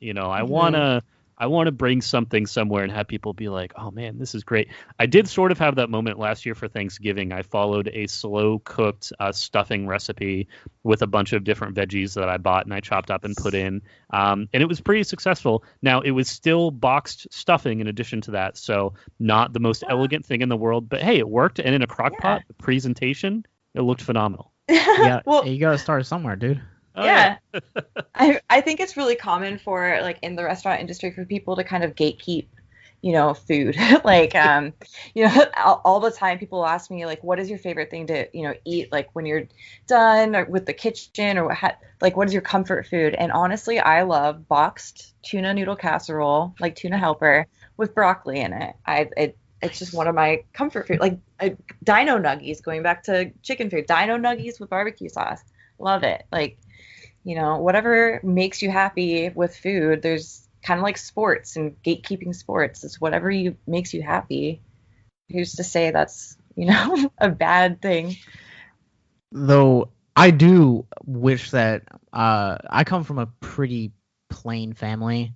I want to bring something somewhere and have people be like, oh man, this is great. I did sort of have that moment last year for Thanksgiving. I followed a slow cooked stuffing recipe with a bunch of different veggies that I bought and I chopped up and put in. And it was pretty successful. Now, it was still boxed stuffing in addition to that. So not the most elegant thing in the world, but hey, it worked. And in a crock pot, the presentation, it looked phenomenal. Yeah, you got to start somewhere, dude. Oh, yeah. I think it's really common for like in the restaurant industry for people to kind of gatekeep, food. Like, all the time people ask me like, what is your favorite thing to, eat? Like when you're done or with the kitchen or what is your comfort food? And honestly, I love boxed tuna noodle casserole, like tuna helper with broccoli in it. It's just one of my comfort food. Like dino nuggies, going back to chicken food, dino nuggies with barbecue sauce. Love it. Like, whatever makes you happy with food. There's kind of like sports and gatekeeping sports. It's whatever makes you happy. Who's to say that's, a bad thing? Though I do wish that I come from a pretty plain family.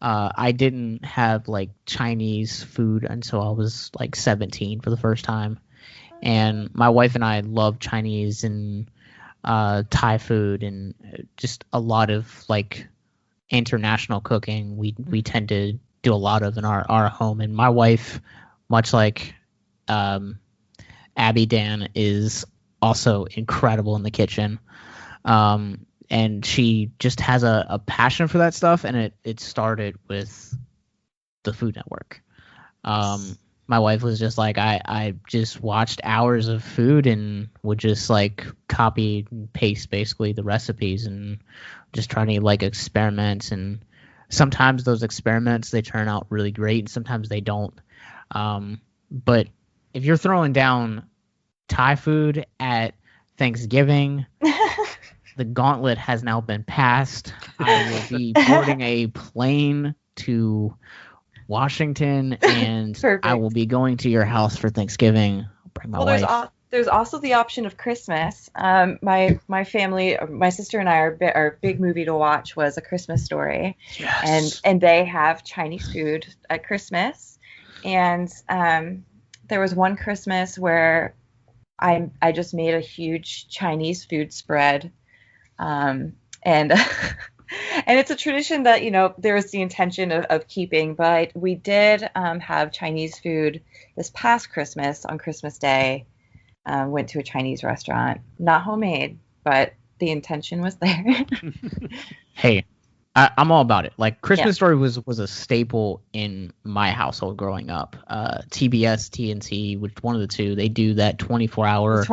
I didn't have like Chinese food until I was like 17 for the first time. And my wife and I love Chinese and Thai food and just a lot of like international cooking. We tend to do a lot of in our home. And my wife, much like Abby Dan, is also incredible in the kitchen. And she just has a passion for that stuff. And it started with the Food Network. My wife was just like, I just watched hours of food and would just like copy and paste basically the recipes and just try to like experiment. And sometimes those experiments, they turn out really great and sometimes they don't. But if you're throwing down Thai food at Thanksgiving, the gauntlet has now been passed. I will be boarding a plane to Washington, and I will be going to your house for Thanksgiving. I'll bring my wife. There's also the option of Christmas. My family, my sister and I, our big movie to watch was A Christmas Story. Yes. And they have Chinese food at Christmas. And there was one Christmas where I just made a huge Chinese food spread. And it's a tradition that, there was the intention of keeping, but we did have Chinese food this past Christmas on Christmas Day. Went to a Chinese restaurant, not homemade, but the intention was there. Hey, I'm all about it. Like Christmas Story was a staple in my household growing up. TBS, TNT, which one of the two, they do that 24-hour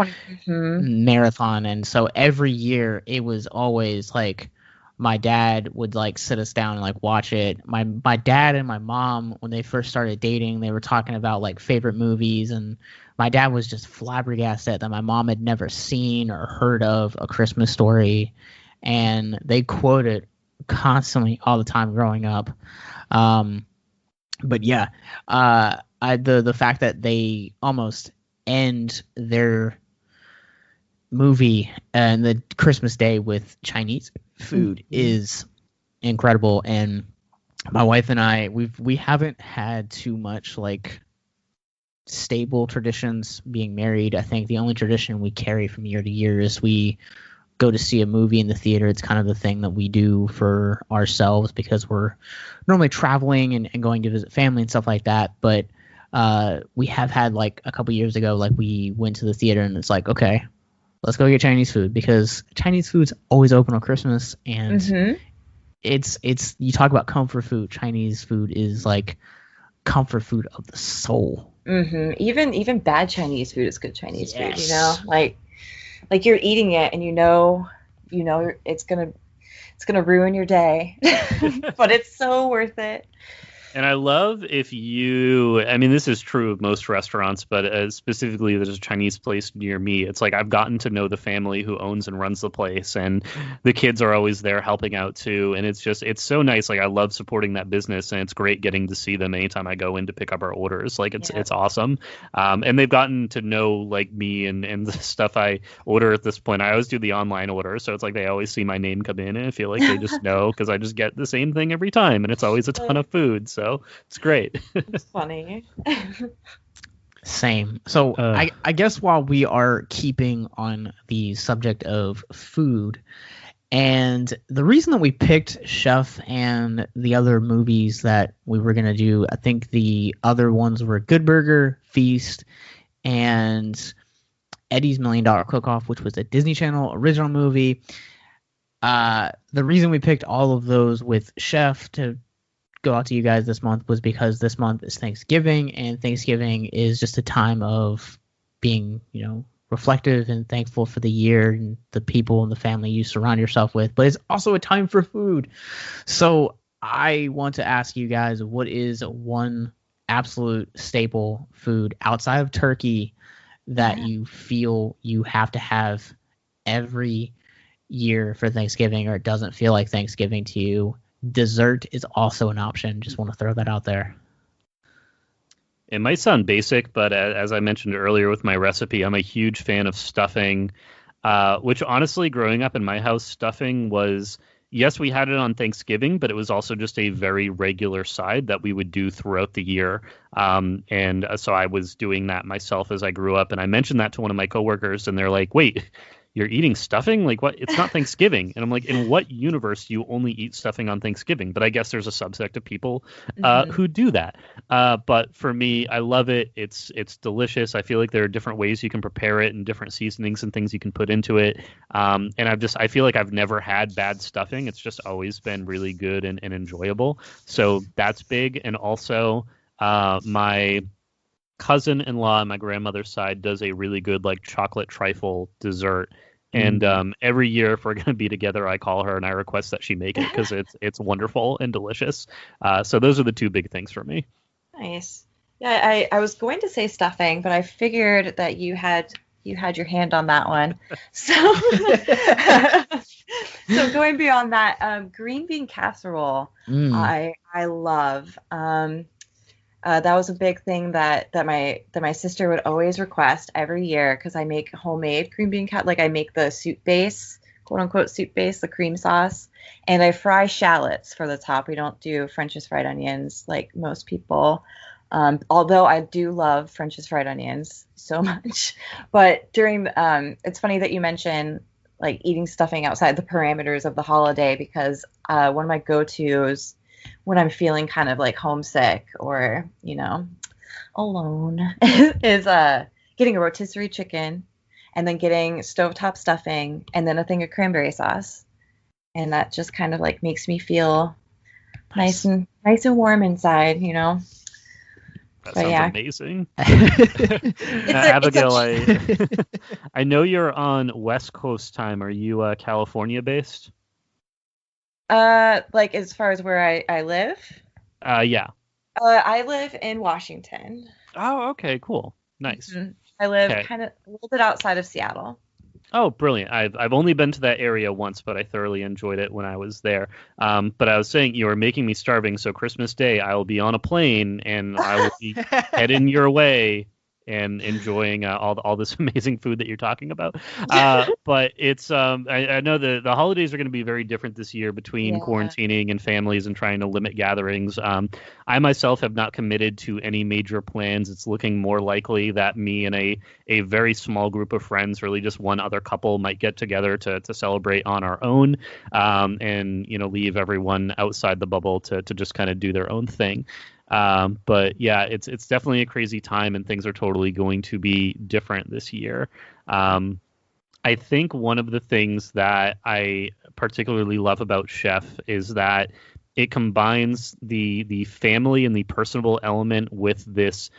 marathon. And so every year it was always like, my dad would like sit us down and like watch it. My dad and my mom, when they first started dating, they were talking about like favorite movies, and my dad was just flabbergasted that my mom had never seen or heard of A Christmas Story, and they quote it constantly all the time growing up. But yeah, the fact that they almost end their movie and the Christmas Day with Chinese food is incredible. And my wife and I, we haven't had too much like stable traditions being married. I think the only tradition we carry from year to year is we go to see a movie in the theater. It's kind of the thing that we do for ourselves because we're normally traveling and going to visit family and stuff like that. But we have had like a couple years ago, like we went to the theater and it's like, okay, let's go get Chinese food, because Chinese food's always open on Christmas, and it's you talk about comfort food. Chinese food is like comfort food of the soul. Even bad Chinese food is good Chinese food. Like you're eating it and you know it's gonna ruin your day, but it's so worth it. And I love if you, I mean, this is true of most restaurants, but specifically there's a Chinese place near me. It's like I've gotten to know the family who owns and runs the place, and the kids are always there helping out too. And it's so nice. Like I love supporting that business, and it's great getting to see them anytime I go in to pick up our orders. Like it's awesome. And they've gotten to know like me and the stuff I order at this point. I always do the online order. So it's like they always see my name come in, and I feel like they just know because I just get the same thing every time, and it's always a ton of food. So it's great. It's funny. Same. So I guess while we are keeping on the subject of food, and the reason that we picked Chef and the other movies that we were going to do, I think the other ones were Good Burger, Feast, and Eddie's $1 Million Cook-Off, which was a Disney Channel original movie. The reason we picked all of those with Chef to go out to you guys this month was because this month is Thanksgiving, and Thanksgiving is just a time of being, reflective and thankful for the year and the people and the family you surround yourself with, but it's also a time for food. So I want to ask you guys, what is one absolute staple food outside of turkey that you feel you have to have every year for Thanksgiving, or it doesn't feel like Thanksgiving to you? Dessert is also an option. Just want to throw that out there. It might sound basic, but as I mentioned earlier with my recipe, I'm a huge fan of stuffing, which honestly, growing up in my house, stuffing was, yes, we had it on Thanksgiving, but it was also just a very regular side that we would do throughout the year. And so I was doing that myself as I grew up. And I mentioned that to one of my coworkers, and they're like, wait, you're eating stuffing? Like, what? It's not Thanksgiving. And I'm like, in what universe do you only eat stuffing on Thanksgiving? But I guess there's a subsect of people who do that. But for me, I love it. It's delicious. I feel like there are different ways you can prepare it and different seasonings and things you can put into it. And I feel like I've never had bad stuffing. It's just always been really good and enjoyable. So that's big. And also my cousin-in-law on my grandmother's side does a really good like chocolate trifle dessert, and every year if we're going to be together, I call her and I request that she make it because it's wonderful and delicious. So those are the two big things for me. Nice. Yeah, I was going to say stuffing, but I figured that you had your hand on that one. So so going beyond that, green bean casserole, I love. That was a big thing that my sister would always request every year, because I make homemade green bean like I make the soup base, quote unquote soup base, the cream sauce, and I fry shallots for the top. We don't do French's fried onions like most people, although I do love French's fried onions so much. But during it's funny that you mention like eating stuffing outside the parameters of the holiday, because one of my go-tos when I'm feeling kind of like homesick or, alone is getting a rotisserie chicken and then getting stovetop stuffing and then a thing of cranberry sauce. And that just kind of like makes me feel nice and warm inside, That sounds amazing. Abigail, I know you're on West Coast time. Are you California based? Like as far as where I live? Yeah. I live in Washington. Oh, okay, cool. Nice. Mm-hmm. I live kind of a little bit outside of Seattle. Oh, brilliant. I've only been to that area once, but I thoroughly enjoyed it when I was there. But I was saying, you are making me starving, so Christmas Day I will be on a plane and I will be heading your way and enjoying all this amazing food that you're talking about. But it's I know the holidays are going to be very different this year between quarantining and families and trying to limit gatherings. I myself have not committed to any major plans. It's looking more likely that me and a very small group of friends, really just one other couple, might get together to celebrate on our own, and leave everyone outside the bubble to just kind of do their own thing. But yeah, it's definitely a crazy time, and things are totally going to be different this year. I think one of the things that I particularly love about Chef is that it combines the family and the personable element with this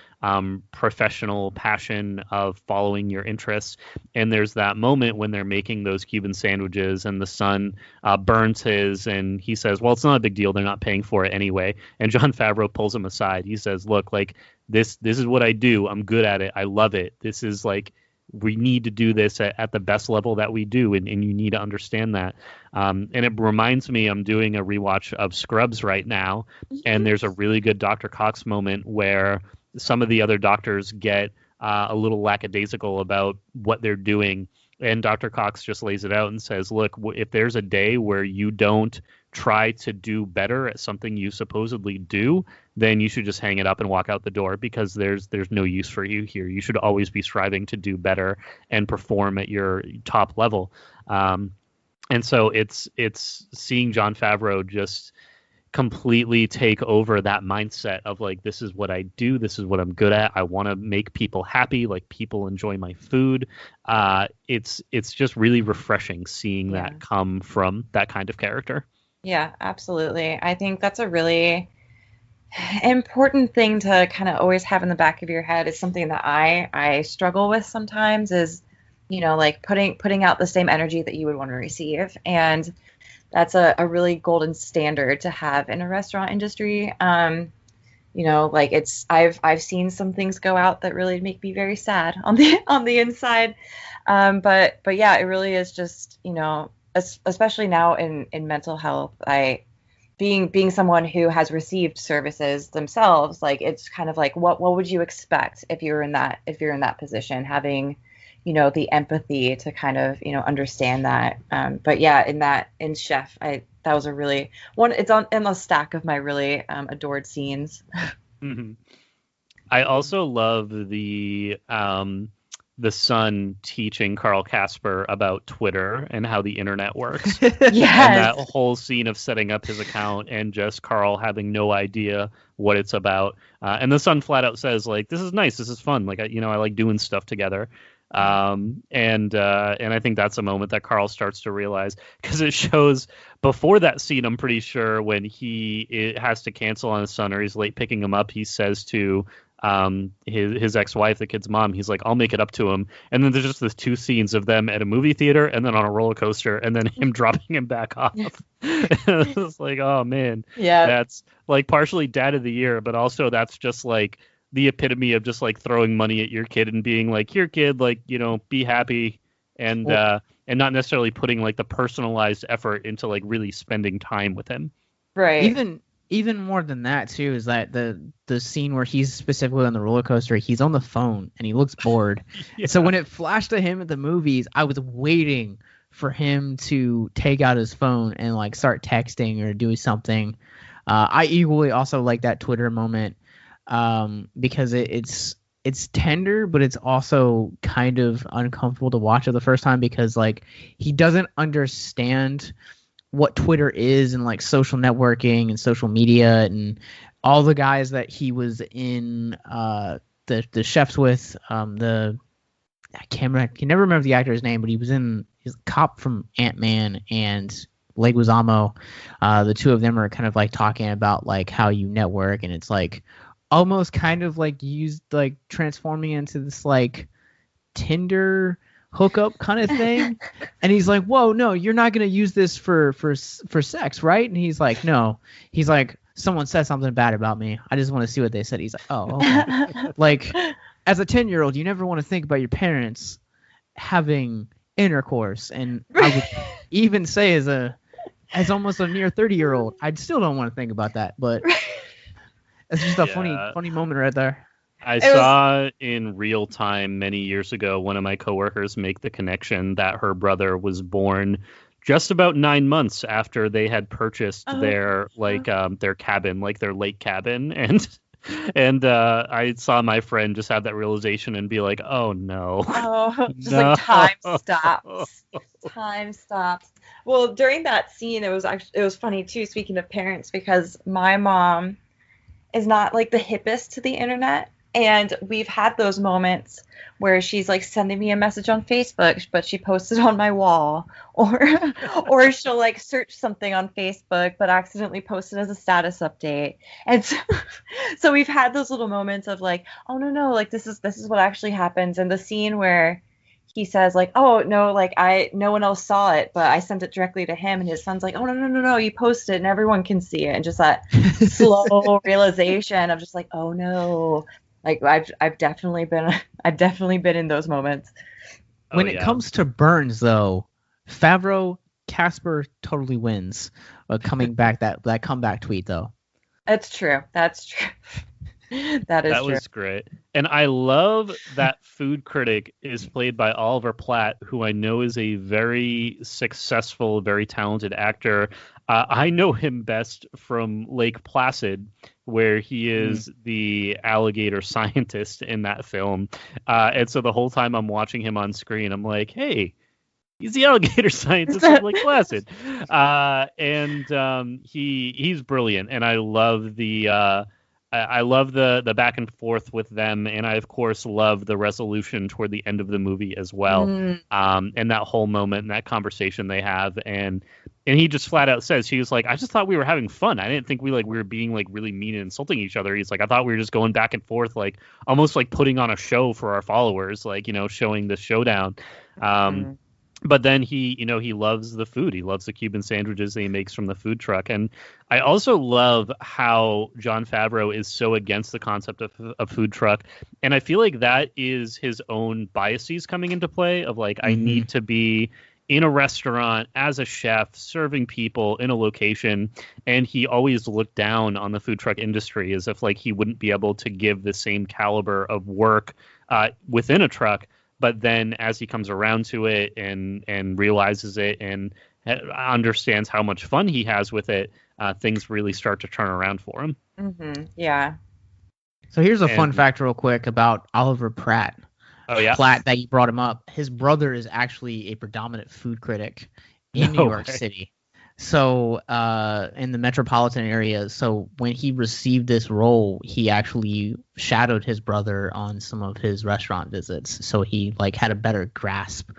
professional passion of following your interests. And there's that moment when they're making those Cuban sandwiches and the son burns his, and he says, well, it's not a big deal. They're not paying for it anyway. And Jon Favreau pulls him aside. He says, look, like this is what I do. I'm good at it. I love it. This is like, we need to do this at the best level that we do, and you need to understand that. And it reminds me, I'm doing a rewatch of Scrubs right now, and there's a really good Dr. Cox moment where some of the other doctors get a little lackadaisical about what they're doing, and Dr. Cox just lays it out and says, look, if there's a day where you don't try to do better at something you supposedly do, then you should just hang it up and walk out the door, because there's no use for you here. You should always be striving to do better and perform at your top level. And so it's seeing Jon Favreau just completely take over that mindset of like, this is what I do, this is what I'm good at, I want to make people happy, like people enjoy my food. It's just really refreshing seeing that come from that kind of character. Yeah, absolutely. I think that's a really important thing to kind of always have in the back of your head. It's something that I struggle with sometimes, is, you know, like putting out the same energy that you would want to receive. And that's a really golden standard to have in a restaurant industry. You know, like I've seen some things go out that really make me very sad on the inside. But yeah, it really is just, you know, especially now in mental health, being someone who has received services themselves, like it's kind of like, what would you expect if you're in that position, having, you know, the empathy to kind of, you know, understand that. But yeah, in Chef, that was a really one. It's in the stack of my really adored scenes. Mm-hmm. I also love the son teaching Carl Casper about Twitter and how the internet works. Yes. And that whole scene of setting up his account and just Carl having no idea what it's about. And the son flat out says, like, this is nice, this is fun. Like, I like doing stuff together. And I think that's a moment that Carl starts to realize, because it shows before that scene, I'm pretty sure, when he has to cancel on his son or he's late picking him up, he says to his ex-wife, the kid's mom, he's like, I'll make it up to him. And then there's just the two scenes of them at a movie theater and then on a roller coaster and then him dropping him back off. It's like, oh man, yeah, that's like partially dad of the year, but also that's just like the epitome of just like throwing money at your kid and being like, here kid, like, you know, be happy, and not necessarily putting like the personalized effort into like really spending time with him. Right. Even more than that too is that the scene where he's specifically on the roller coaster, he's on the phone and he looks bored. Yeah. So when it flashed to him at the movies, I was waiting for him to take out his phone and like start texting or doing something. I equally also like that Twitter moment, because it's tender, but it's also kind of uncomfortable to watch it the first time, because like he doesn't understand what Twitter is and like social networking and social media and all the guys that he was in the chefs with. I can never remember the actor's name, but he's a cop from Ant-Man and Leguizamo. The two of them are kind of like talking about like how you network, and it's like almost kind of like used like transforming into this like Tinder hookup kind of thing. And he's like, whoa, no, you're not going to use this for sex, right? And he's like, no. He's like, someone said something bad about me. I just want to see what they said. He's like, oh, okay. Like, as a 10-year-old, you never want to think about your parents having intercourse. And I would even say as almost a near 30-year-old, I still don't want to think about that. But it's just a funny moment right there. I saw in real time many years ago one of my coworkers make the connection that her brother was born just about 9 months after they had purchased their cabin, like their lake cabin, and I saw my friend just have that realization and be like, oh no. Oh, just like time stops. Well, during that scene, it was funny too, speaking of parents, because my mom is not like the hippest to the internet. And we've had those moments where she's like sending me a message on Facebook, but she posted on my wall, or she'll like search something on Facebook, but accidentally post it as a status update. And so we've had those little moments of like, oh no, like this is what actually happens. And the scene where he says like, oh no, like no one else saw it, but I sent it directly to him, and his son's like, oh no, you posted it and everyone can see it. And just that slow realization of just like, oh no. Like I've definitely been in those moments. When it comes to burns, though, Favreau, Casper totally wins. Coming back that comeback tweet, though. That's true. That was great. And I love that food critic is played by Oliver Platt, who I know is a very successful, very talented actor. I know him best from Lake Placid, where he is the alligator scientist in that film. And so the whole time I'm watching him on screen, I'm like, hey, he's the alligator scientist in Lake Placid. He's brilliant. And I love the back and forth with them, and I of course love the resolution toward the end of the movie as well. And that whole moment and that conversation they have, and he just flat out says, he was like, I just thought we were having fun. I didn't think we were being like really mean and insulting each other. He's like, I thought we were just going back and forth, like almost like putting on a show for our followers, like, you know, showing the showdown. But then he loves the food. He loves the Cuban sandwiches that he makes from the food truck. And I also love how Jon Favreau is so against the concept of a food truck. And I feel like that is his own biases coming into play of like, I need to be in a restaurant as a chef serving people in a location. And he always looked down on the food truck industry as if like he wouldn't be able to give the same caliber of work within a truck. But then as he comes around to it and realizes it and understands how much fun he has with it, things really start to turn around for him. Yeah. So here's a fun fact real quick about Oliver Platt. Oh, yeah? Platt, that you brought him up. His brother is actually a predominant food critic in New York City. So in the metropolitan area. So when he received this role, he actually shadowed his brother on some of his restaurant visits. So he like had a better grasp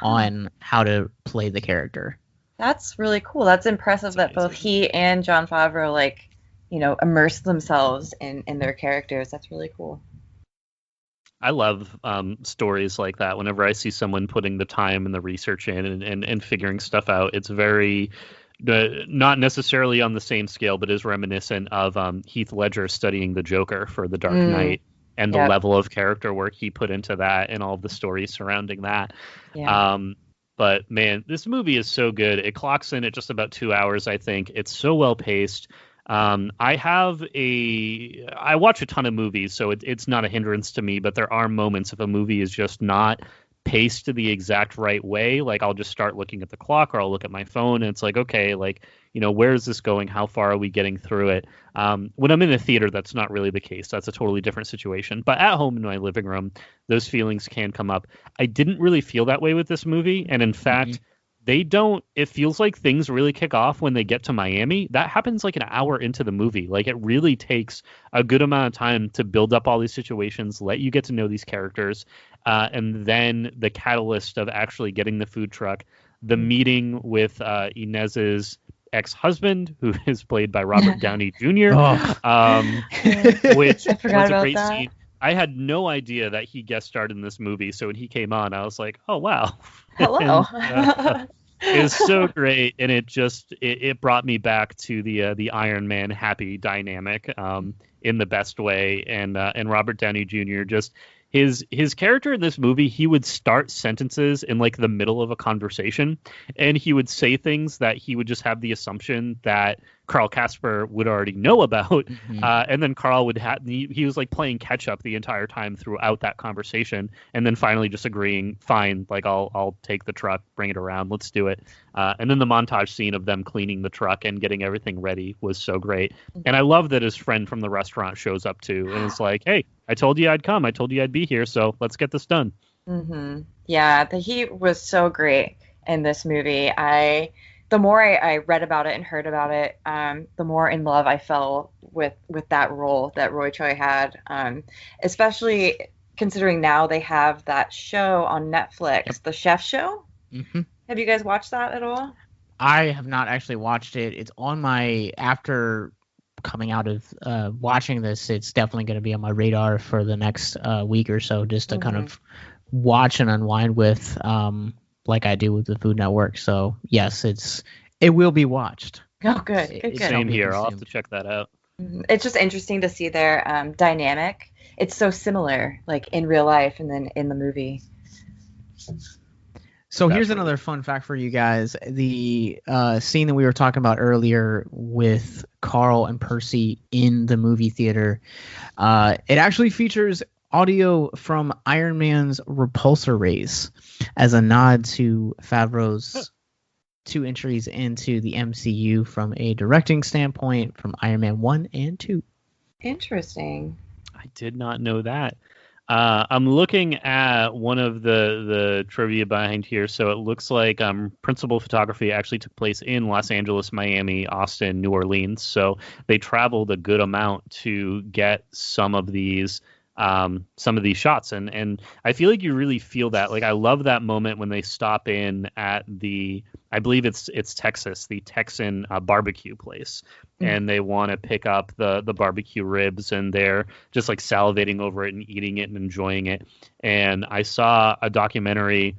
on how to play the character. That's really cool. That's impressive that both he and Jon Favreau like, you know, immerse themselves in their characters. That's really cool. I love stories like that. Whenever I see someone putting the time and the research in and figuring stuff out, it's very not necessarily on the same scale, but is reminiscent of Heath Ledger studying the Joker for The Dark Knight and the level of character work he put into that and all of the stories surrounding that. But man, this movie is so good. It clocks in at just about 2 hours, I think. It's so well paced. I watch a ton of movies, so it's not a hindrance to me, but there are moments if a movie is just not paced to the exact right way, like I'll just start looking at the clock or I'll look at my phone and it's like, okay, like, you know, where is this going? How far are we getting through it? When I'm in a theater, that's not really the case. That's a totally different situation. But at home in my living room, those feelings can come up. I didn't really feel that way with this movie. And in fact, it feels like things really kick off when they get to Miami. That happens like an hour into the movie. Like it really takes a good amount of time to build up all these situations, let you get to know these characters. And then the catalyst of actually getting the food truck, the meeting with Inez's ex-husband, who is played by Robert Downey Jr., which was a great scene. I had no idea that he guest starred in this movie, so when he came on, I was like, "Oh wow, hello!" It was so great, and it brought me back to the Iron Man happy dynamic in the best way, and Robert Downey Jr. just. His character in this movie, he would start sentences in like the middle of a conversation, and he would say things that he would just have the assumption that Carl Casper would already know about, and then Carl would he was like playing catch up the entire time throughout that conversation, and then finally just agreeing, fine, like I'll take the truck, bring it around, let's do it. And then the montage scene of them cleaning the truck and getting everything ready was so great. And I love that his friend from the restaurant shows up too, and it's like, hey, I told you I'd come. I told you I'd be here. So let's get this done. Yeah, he was so great in this movie. I the more I read about it and heard about it, the more in love I fell with that role that Roy Choi had, especially considering now they have that show on Netflix, The Chef Show. Mm-hmm. Have you guys watched that at all? I have not actually watched it. It's on my, after coming out of watching this, it's definitely going to be on my radar for the next week or so, just to kind of watch and unwind with, like I do with the Food Network. So yes, it will be watched. Oh, good. Same here. I'll have to check that out. It's just interesting to see their dynamic. It's so similar, like in real life and then in the movie. So here's another fun fact for you guys. The scene that we were talking about earlier with Carl and Percy in the movie theater, it actually features audio from Iron Man's repulsor race as a nod to Favreau's 2 entries into the MCU from a directing standpoint from Iron Man 1 and 2. Interesting. I did not know that. I'm looking at one of the trivia behind here. So it looks like principal photography actually took place in Los Angeles, Miami, Austin, New Orleans. So they traveled a good amount to get some of these shots. And I feel like you really feel that. Like, I love that moment when they stop in at I believe it's Texas, the Texan barbecue place. And they want to pick up the barbecue ribs, and they're just like salivating over it and eating it and enjoying it. And I saw a documentary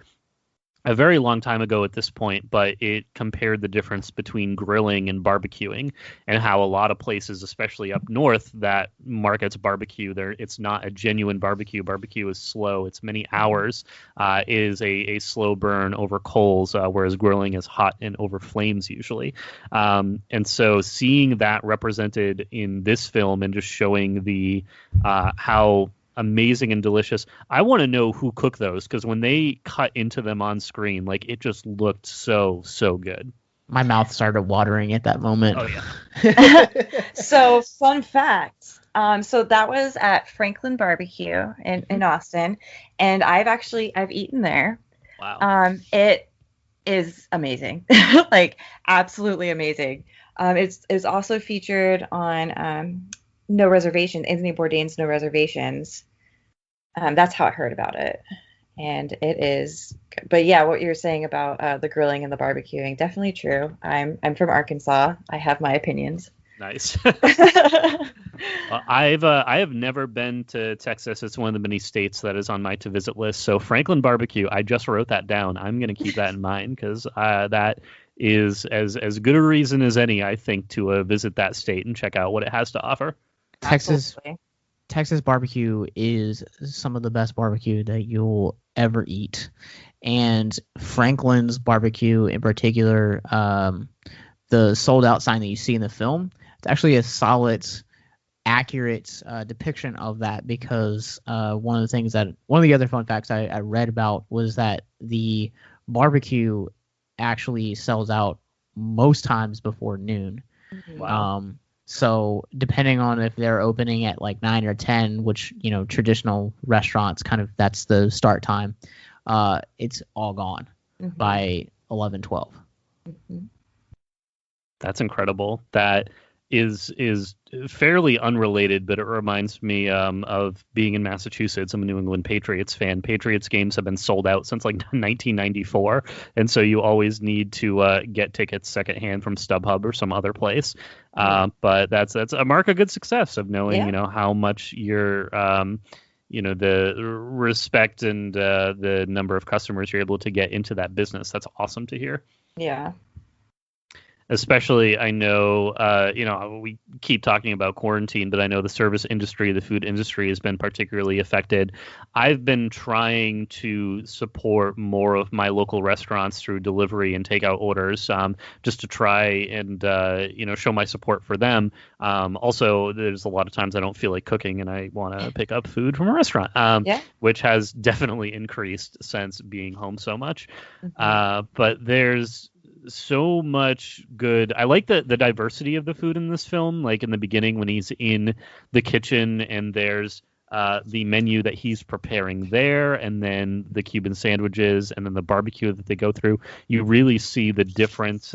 a very long time ago at this point, but it compared the difference between grilling and barbecuing, and how a lot of places, especially up north, that markets barbecue, it's not a genuine barbecue. Barbecue is slow. It's many hours, is a slow burn over coals, whereas grilling is hot and over flames usually. And so seeing that represented in this film and just showing the how amazing and delicious. I want to know who cooked those, because when they cut into them on screen, like, it just looked so good. My mouth started watering at that moment. Oh yeah. So fun fact. So that was at Franklin Barbecue in Austin, and I've eaten there. Wow. It is amazing. Like, absolutely amazing. It's also featured on No Reservations, Anthony Bourdain's No Reservations. That's how I heard about it. And it is good. But yeah, what you're saying about the grilling and the barbecuing, definitely true. I'm from Arkansas. I have my opinions. Nice. I have never been to Texas. It's one of the many states that is on my to visit list. So Franklin Barbecue, I just wrote that down. I'm going to keep that in mind, because that is as good a reason as any, I think, to visit that state and check out what it has to offer. Texas barbecue is some of the best barbecue that you'll ever eat. And Franklin's barbecue in particular, the sold out sign that you see in the film, it's actually a solid, accurate depiction of that, because one of the other fun facts I read about was that the barbecue actually sells out most times before noon. Wow. So depending on if they're opening at like 9 or 10, which, traditional restaurants kind of, that's the start time, it's all gone by 11, 12. That's incredible. That is fairly unrelated, but it reminds me of being in Massachusetts. I'm a New England Patriots fan. Patriots games have been sold out since like 1994, and so you always need to get tickets secondhand from StubHub or some other place. But that's a mark of good success of knowing how much you're the respect and the number of customers you're able to get into that business. That's awesome to hear. Yeah. Especially, I know, we keep talking about quarantine, but I know the service industry, the food industry has been particularly affected. I've been trying to support more of my local restaurants through delivery and takeout orders, just to try and, show my support for them. Also, there's a lot of times I don't feel like cooking and I want to pick up food from a restaurant, which has definitely increased since being home so much. But there's so much good. I like the diversity of the food in this film. Like in the beginning when he's in the kitchen and there's the menu that he's preparing there, and then the Cuban sandwiches, and then the barbecue that they go through, you really see the different,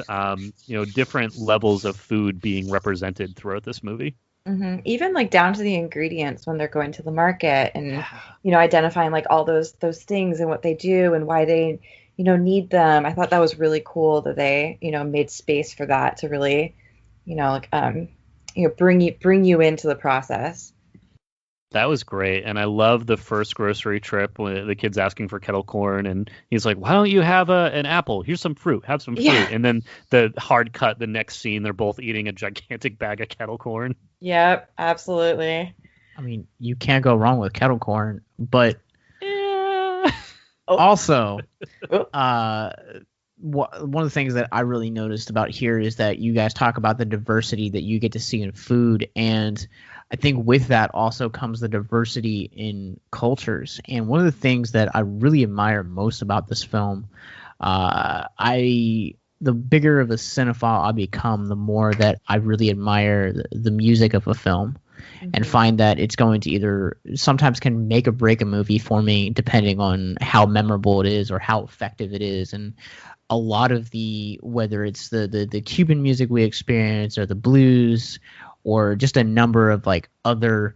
different levels of food being represented throughout this movie. Mm-hmm. Even like down to the ingredients when they're going to the market and, identifying like all those things and what they do and why they, need them. I thought that was really cool that they, made space for that to really, bring you into the process. That was great. And I love the first grocery trip when the kid's asking for kettle corn and he's like, why don't you have an apple? Here's some fruit. Have some fruit. Yeah. And then the hard cut, the next scene, they're both eating a gigantic bag of kettle corn. Yep, absolutely. I mean, you can't go wrong with kettle corn, but also, one of the things that I really noticed about here is that you guys talk about the diversity that you get to see in food, and I think with that also comes the diversity in cultures. And one of the things that I really admire most about this film, the bigger of a cinephile I become, the more that I really admire the music of a film. Mm-hmm. And find that it's going to either sometimes can make or break a movie for me depending on how memorable it is or how effective it is. And a lot of whether it's the Cuban music we experience or the blues or just a number of like other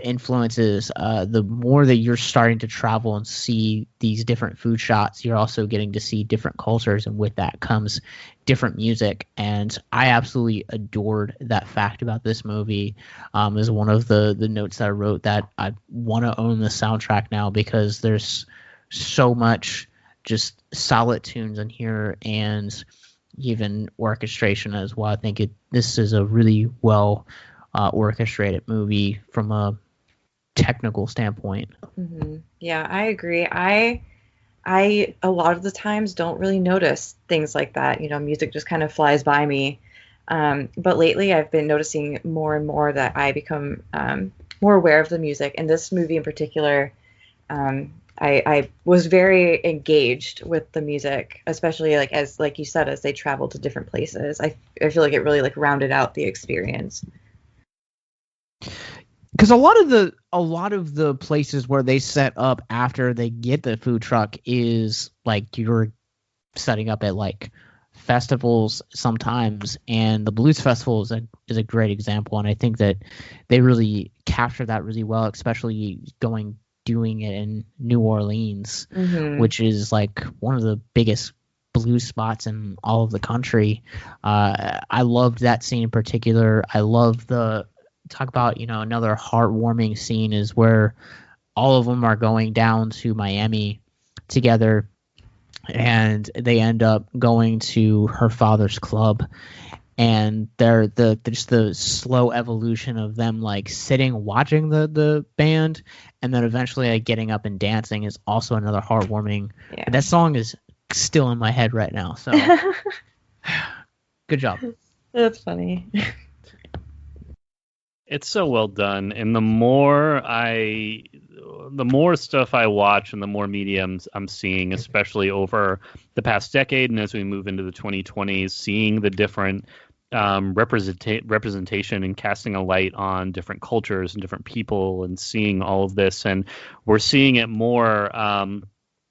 influences, the more that you're starting to travel and see these different food shots, you're also getting to see different cultures, and with that comes different music. And I absolutely adored that fact about this movie. Is one of the notes that I wrote, that I want to own the soundtrack now because there's so much just solid tunes in here and even orchestration as well. I think this is a really well orchestrated movie from a technical standpoint. Mm-hmm. Yeah, I agree. I a lot of the times don't really notice things like that. Music just kind of flies by me. But lately I've been noticing more and more that I become more aware of the music. And this movie in particular, I was very engaged with the music, especially like you said, as they traveled to different places. I feel like it really like rounded out the experience. Because a lot of the places where they set up after they get the food truck is like you're setting up at like festivals sometimes, and the blues festival is a great example. And I think that they really capture that really well, especially doing it in New Orleans, mm-hmm. which is like one of the biggest blues spots in all of the country. I loved that scene in particular. I love talk about, another heartwarming scene is where all of them are going down to Miami together, and they end up going to her father's club, and they're just the slow evolution of them like sitting watching the band, and then eventually like getting up and dancing is also another heartwarming. Yeah. That song is still in my head right now, so good job. That's funny. It's so well done, and the more stuff I watch and the more mediums I'm seeing, especially over the past decade and as we move into the 2020s, seeing the different representation and casting a light on different cultures and different people and seeing all of this. And we're seeing it more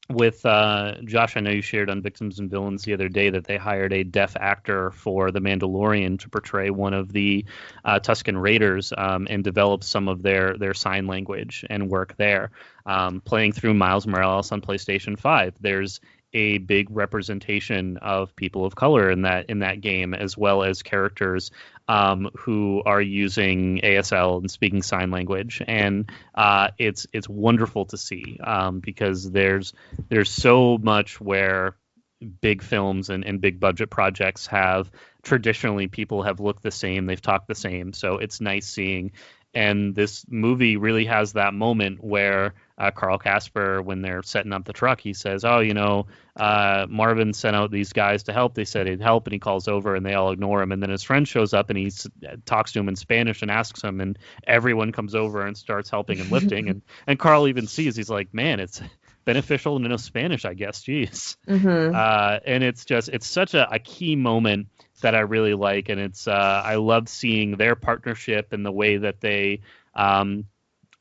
with Josh. I know you shared on Victims and Villains the other day that they hired a deaf actor for The Mandalorian to portray one of the Tusken Raiders and develop some of their sign language and work there. Playing through Miles Morales on PlayStation 5, there's a big representation of people of color in that game, as well as characters who are using ASL and speaking sign language, and it's wonderful to see because there's so much where big films and big budget projects have traditionally people have looked the same, they've talked the same, so it's nice seeing. And this movie really has that moment where Carl Casper, when they're setting up the truck, he says, Marvin sent out these guys to help. They said he'd help, and he calls over, and they all ignore him. And then his friend shows up, and he talks to him in Spanish and asks him, and everyone comes over and starts helping and lifting. and Carl even sees, he's like, man, it's beneficial to know Spanish, I guess. Jeez. Mm-hmm. And it's such a key moment that I really like, and it's I love seeing their partnership and the way that they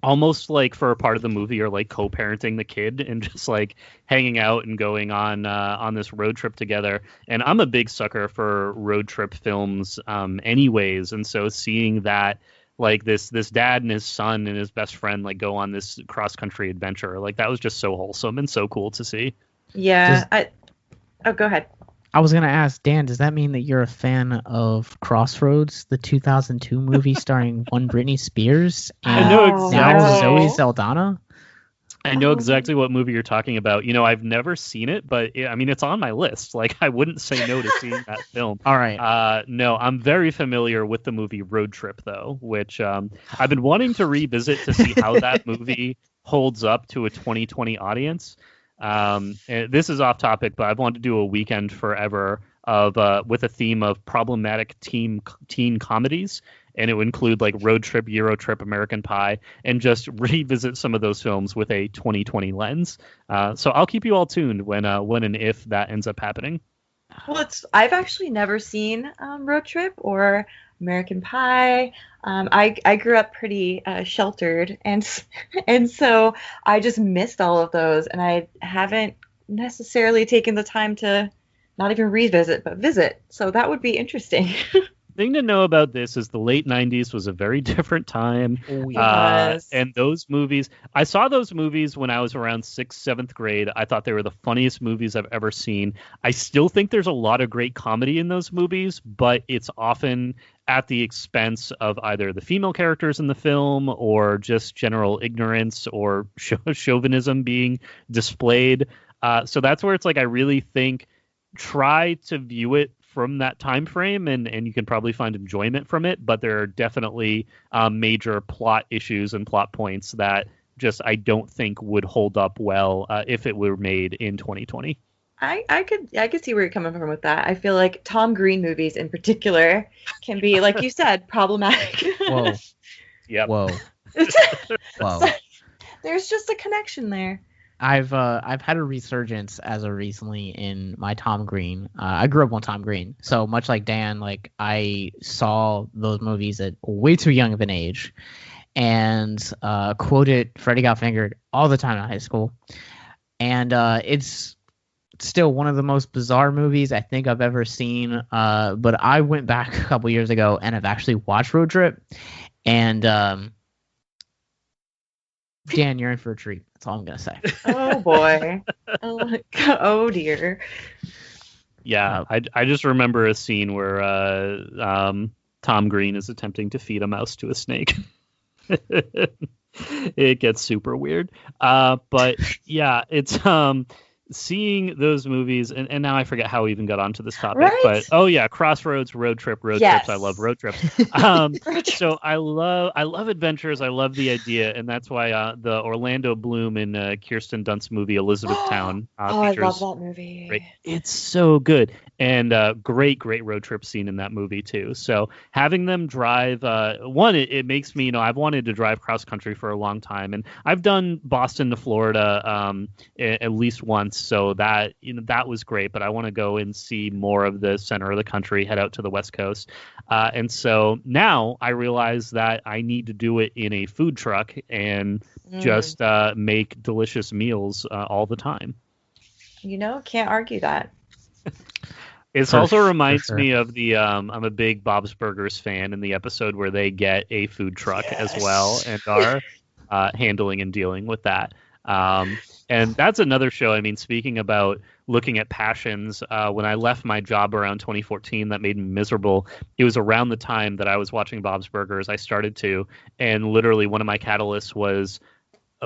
almost like for a part of the movie are like co-parenting the kid and just like hanging out and going on this road trip together. And I'm a big sucker for road trip films anyways. And so seeing that like this dad and his son and his best friend like go on this cross country adventure, like that was just so wholesome and so cool to see. Yeah. Go ahead. I was going to ask, Dan, does that mean that you're a fan of Crossroads, the 2002 movie starring one Britney Spears and now Zoe Saldana? I know exactly what movie you're talking about. You know, I've never seen it, but I mean, it's on my list. Like, I wouldn't say no to seeing that film. All right. No, I'm very familiar with the movie Road Trip, though, which I've been wanting to revisit to see how that movie holds up to a 2020 audience. And this is off topic, but I've wanted to do a weekend forever of with a theme of problematic teen comedies, and it would include like Road Trip, Euro Trip, American Pie, and just revisit some of those films with a 2020 lens. So I'll keep you all tuned when and if that ends up happening. Well, I've actually never seen Road Trip or American Pie. I grew up pretty sheltered, and so I just missed all of those, and I haven't necessarily taken the time to not even revisit, but visit. So that would be interesting. Thing to know about this is the late 90s was a very different time. Oh, yes. And those movies, I saw those movies when I was around 6th, 7th grade. I thought they were the funniest movies I've ever seen. I still think there's a lot of great comedy in those movies, but it's often at the expense of either the female characters in the film or just general ignorance or chauvinism being displayed. So that's where it's like I really think try to view it from that time frame, and you can probably find enjoyment from it, but there are definitely major plot issues and plot points that just I don't think would hold up well if it were made in 2020. I could see where you're coming from with that. I feel like Tom Green movies in particular can be, like you said, problematic. Whoa. Yep. Whoa. Whoa. There's just a connection there. I've had a resurgence as of recently in my Tom Green. I grew up on Tom Green, so much like Dan, like I saw those movies at way too young of an age, and quoted Freddy Got Fingered all the time in high school, and it's still one of the most bizarre movies I think I've ever seen. But I went back a couple years ago and I've actually watched Road Trip, and Dan, you're in for a treat. That's all I'm gonna say. Oh boy. Oh dear. Yeah, I just remember a scene where Tom Green is attempting to feed a mouse to a snake. It gets super weird. But yeah, it's seeing those movies, and now I forget how we even got onto this topic, right? But oh yeah, Crossroads, road Yes. trips. I love road trips. So I love adventures. I love the idea, and that's why the Orlando Bloom and Kirsten Dunst movie Elizabethtown features. I love that movie. Right. It's so good, and great road trip scene in that movie too. So having them drive, it makes me, I've wanted to drive cross country for a long time, and I've done Boston to Florida at least once. So that that was great, but I want to go and see more of the center of the country, head out to the West Coast. And so now I realize that I need to do it in a food truck and just make delicious meals all the time. Can't argue that. It also reminds me of the I'm a big Bob's Burgers fan, in the episode where they get a food truck as well and are handling and dealing with that. And that's another show. I mean, speaking about looking at passions, when I left my job around 2014, that made me miserable. It was around the time that I was watching Bob's Burgers. I started to, and literally one of my catalysts was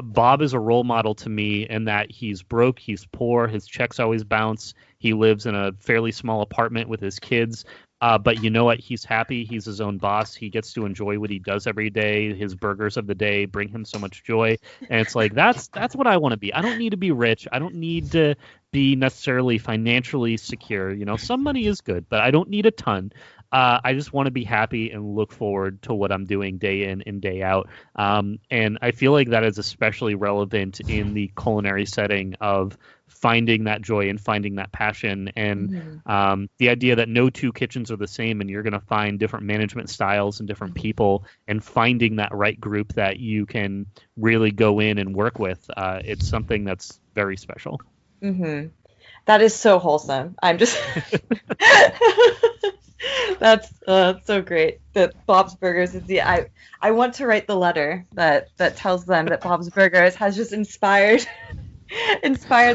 Bob is a role model to me in that he's broke, he's poor, his checks always bounce. He lives in a fairly small apartment with his kids. But you know what? He's happy. He's his own boss. He gets to enjoy what he does every day. His burgers of the day bring him so much joy. And it's like, that's what I want to be. I don't need to be rich. I don't need to be necessarily financially secure. Some money is good, but I don't need a ton. I just want to be happy and look forward to what I'm doing day in and day out. And I feel like that is especially relevant in the culinary setting of finding that joy and finding that passion, and the idea that no two kitchens are the same, and you're going to find different management styles and different people, and finding that right group that you can really go in and work with. It's something that's very special. Mm-hmm. That is so wholesome. I'm just that's so great that Bob's Burgers is the I want to write the letter that tells them that Bob's Burgers has just inspired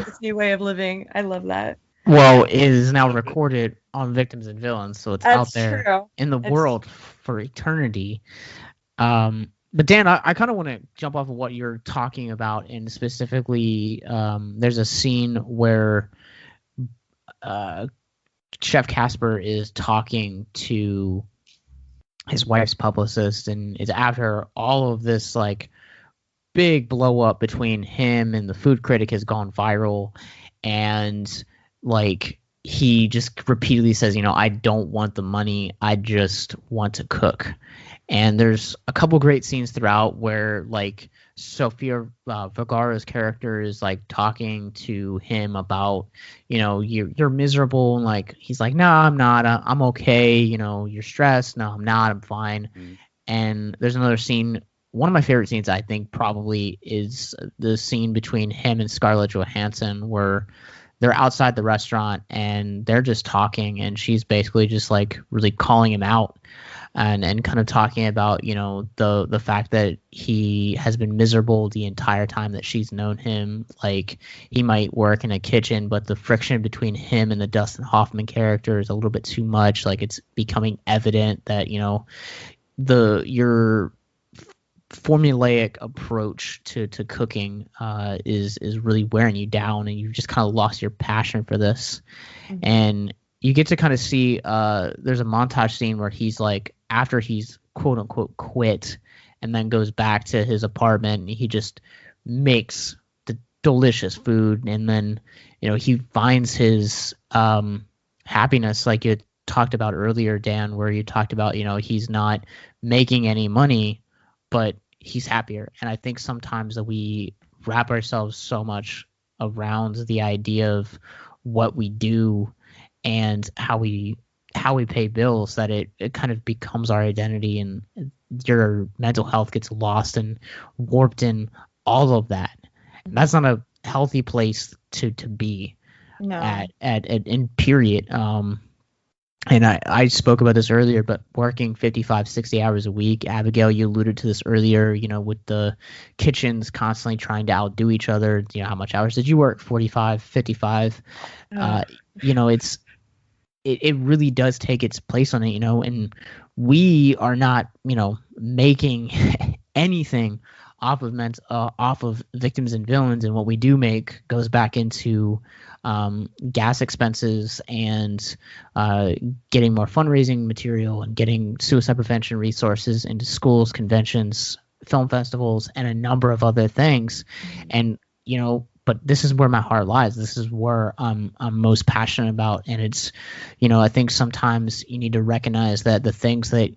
this new way of living. I love that. Well, it is now recorded on Victims and Villains, so it's out there true. in the world for eternity. But Dan, I kind of want to jump off of what you're talking about, and specifically, there's a scene where Chef Casper is talking to his wife's publicist, and it's after all of this like big blow up between him and the food critic has gone viral, and like he just repeatedly says, I don't want the money, I just want to cook. And there's a couple great scenes throughout where like Sofia Vergara's character is like talking to him about, you're miserable, and like he's like, no, I'm not, I'm okay, you're stressed, no, I'm not, I'm fine. And there's another scene, one of my favorite scenes I think probably is the scene between him and Scarlett Johansson, where they're outside the restaurant and they're just talking, and she's basically just like really calling him out and kind of talking about, the fact that he has been miserable the entire time that she's known him. Like he might work in a kitchen, but the friction between him and the Dustin Hoffman character is a little bit too much. Like it's becoming evident that, your formulaic approach to cooking is really wearing you down, and you've just kind of lost your passion for this. And you get to kind of see there's a montage scene where he's like, after he's quote unquote quit and then goes back to his apartment, and he just makes the delicious food, and then he finds his happiness, like you talked about earlier, Dan, where you talked about he's not making any money, but he's happier. And I think sometimes that we wrap ourselves so much around the idea of what we do and how we pay bills that it kind of becomes our identity, and your mental health gets lost and warped in all of that. And that's not a healthy place to be at in period. And I spoke about this earlier, but working 55, 60 hours a week, Abigail, you alluded to this earlier, with the kitchens constantly trying to outdo each other. How much hours did you work? 45, 55. It really does take its place on it, and we are not, making anything off of Victims and Villains, and what we do make goes back into gas expenses and getting more fundraising material and getting suicide prevention resources into schools, conventions, film festivals, and a number of other things. And but this is where my heart lies. This is where I'm most passionate about. And it's, I think sometimes you need to recognize that the things that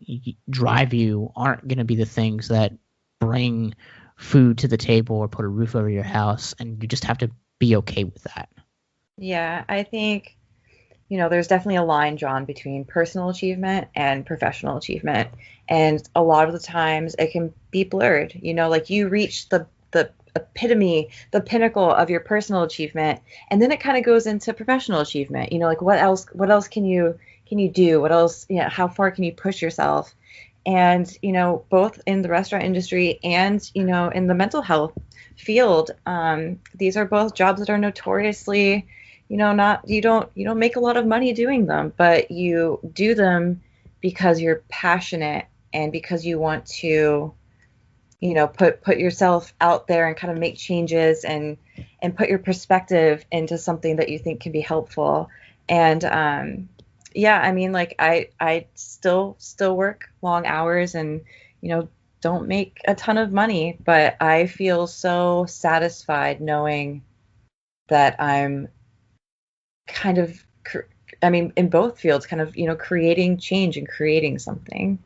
drive you aren't going to be the things that bring food to the table or put a roof over your house. And you just have to be okay with that. Yeah, I think, there's definitely a line drawn between personal achievement and professional achievement. And a lot of the times it can be blurred, like you reach the epitome, the pinnacle of your personal achievement, and then it kind of goes into professional achievement. Like what else can you do? What else, how far can you push yourself? And, both in the restaurant industry and, in the mental health field, these are both jobs that are notoriously, you don't make a lot of money doing them, but you do them because you're passionate and because you want to, put yourself out there and kind of make changes and put your perspective into something that you think can be helpful. And, I still work long hours and, don't make a ton of money, but I feel so satisfied knowing that I'm kind of in both fields, kind of, creating change and creating something.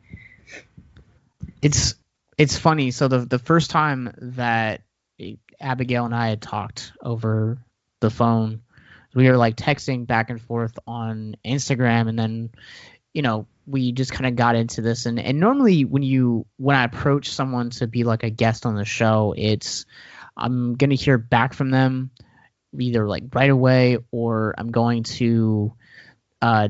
It's funny. So the first time that Abigail and I had talked over the phone, we were like texting back and forth on Instagram, and then, we just kind of got into this. And normally when I approach someone to be like a guest on the show, I'm going to hear back from them either like right away, or I'm going to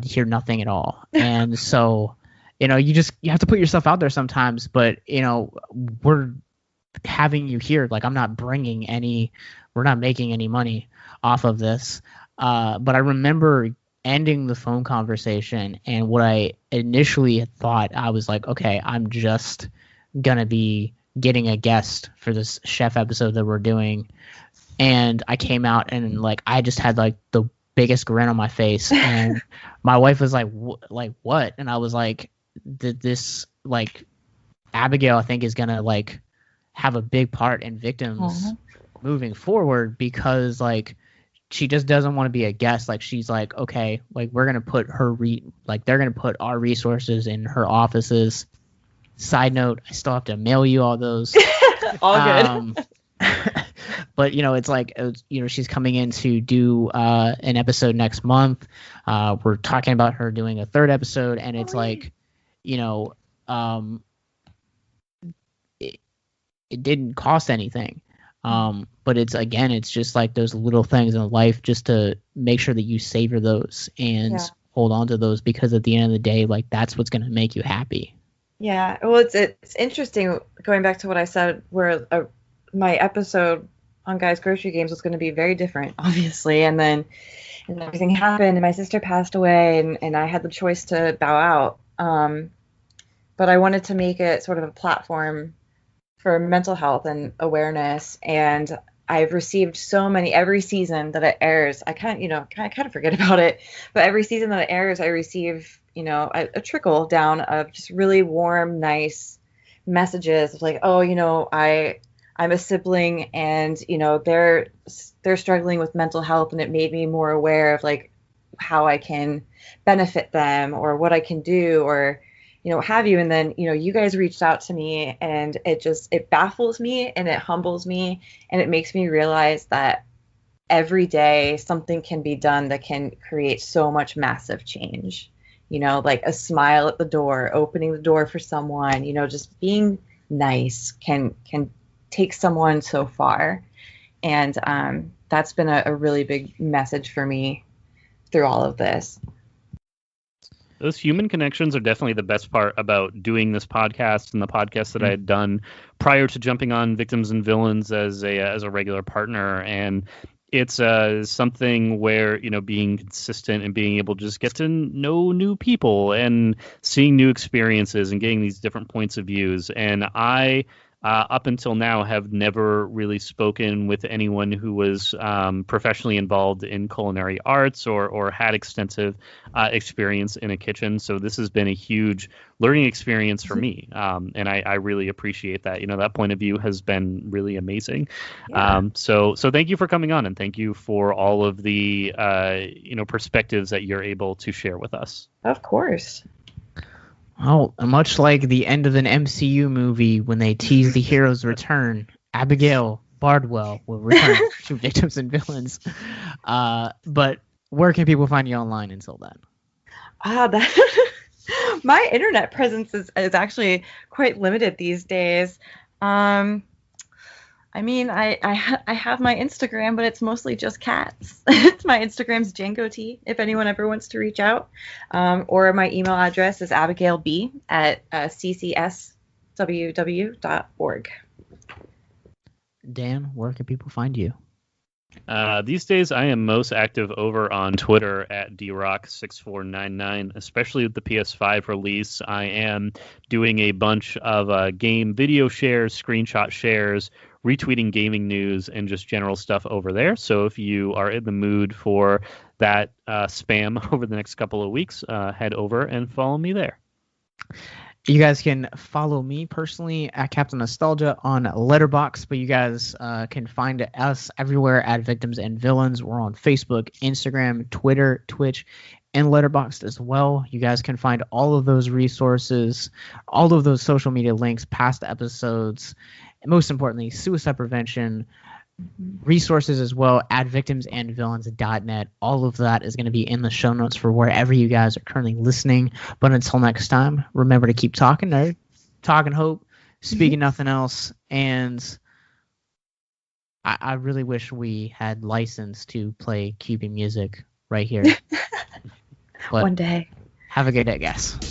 hear nothing at all. And so, you have to put yourself out there sometimes, but we're having you here. Like, we're not making any money off of this. But I remember ending the phone conversation, and what I initially had thought, I was like, okay, I'm just gonna be getting a guest for this chef episode that we're doing. And I came out and like I just had like the biggest grin on my face, and my wife was like, what? And I was like, this like Abigail, I think, is gonna like have a big part in Victims moving forward, because like she just doesn't want to be a guest. Like, she's like, okay, like we're gonna put they're gonna put our resources in her offices. Side note, I still have to mail you all those. All good. But it's like, she's coming in to do an episode next month. We're talking about her doing a third episode, and it's like, it didn't cost anything. But it's just like those little things in life, just to make sure that you savor those and hold on to those, because at the end of the day, like, that's what's going to make you happy. Yeah. Well, it's interesting, going back to what I said, where my episode on Guys Grocery Games was going to be very different, obviously. And then everything happened, and my sister passed away, and I had the choice to bow out. But I wanted to make it sort of a platform for mental health and awareness. And I've received so many, every season that it airs, I kind of forget about it, but every season that it airs, I receive, a trickle down of just really warm, nice messages of like, oh, I'm a sibling, and, they're struggling with mental health, and it made me more aware of like how I can benefit them, or what I can do, or, what have you. And then, you guys reached out to me, and it baffles me, and it humbles me, and it makes me realize that every day something can be done that can create so much massive change. Like a smile at the door, opening the door for someone, just being nice can take someone so far. And that's been a really big message for me through all of this. Those human connections are definitely the best part about doing this podcast, and the podcast that I had done prior to jumping on Victims and Villains as a regular partner. And it's something where, being consistent and being able to just get to know new people and seeing new experiences and getting these different points of views. And I up until now have never really spoken with anyone who was professionally involved in culinary arts or had extensive experience in a kitchen. So this has been a huge learning experience for me. And I really appreciate that. That point of view has been really amazing. Yeah. So thank you for coming on, and thank you for all of the, perspectives that you're able to share with us. Of course. Oh, much like the end of an MCU movie when they tease the hero's return, Abigail Bardwell will return to Victims and Villains. But where can people find you online until then? My internet presence is actually quite limited these days. I have my Instagram, but it's mostly just cats. My Instagram's Django T, if anyone ever wants to reach out. Or my email address is abigailb@ccsww.org. Dan, where can people find you? These days, I am most active over on Twitter at drock6499, especially with the PS5 release. I am doing a bunch of game video shares, screenshot shares, retweeting gaming news, and just general stuff over there. So if you are in the mood for that spam over the next couple of weeks, head over and follow me there. You guys can follow me personally at Captain Nostalgia on Letterboxd, but you guys can find us everywhere at Victims and Villains. We're on Facebook, Instagram, Twitter, Twitch, and Letterboxd as well. You guys can find all of those resources, all of those social media links, past episodes, and most importantly, suicide prevention resources as well at victimsandvillains.net. All of that is going to be in the show notes for wherever you guys are currently listening. But until next time, remember to keep talking nerd, talking hope, speaking nothing else, and I really wish we had license to play QB music right here. But one day. Have a good day, guys.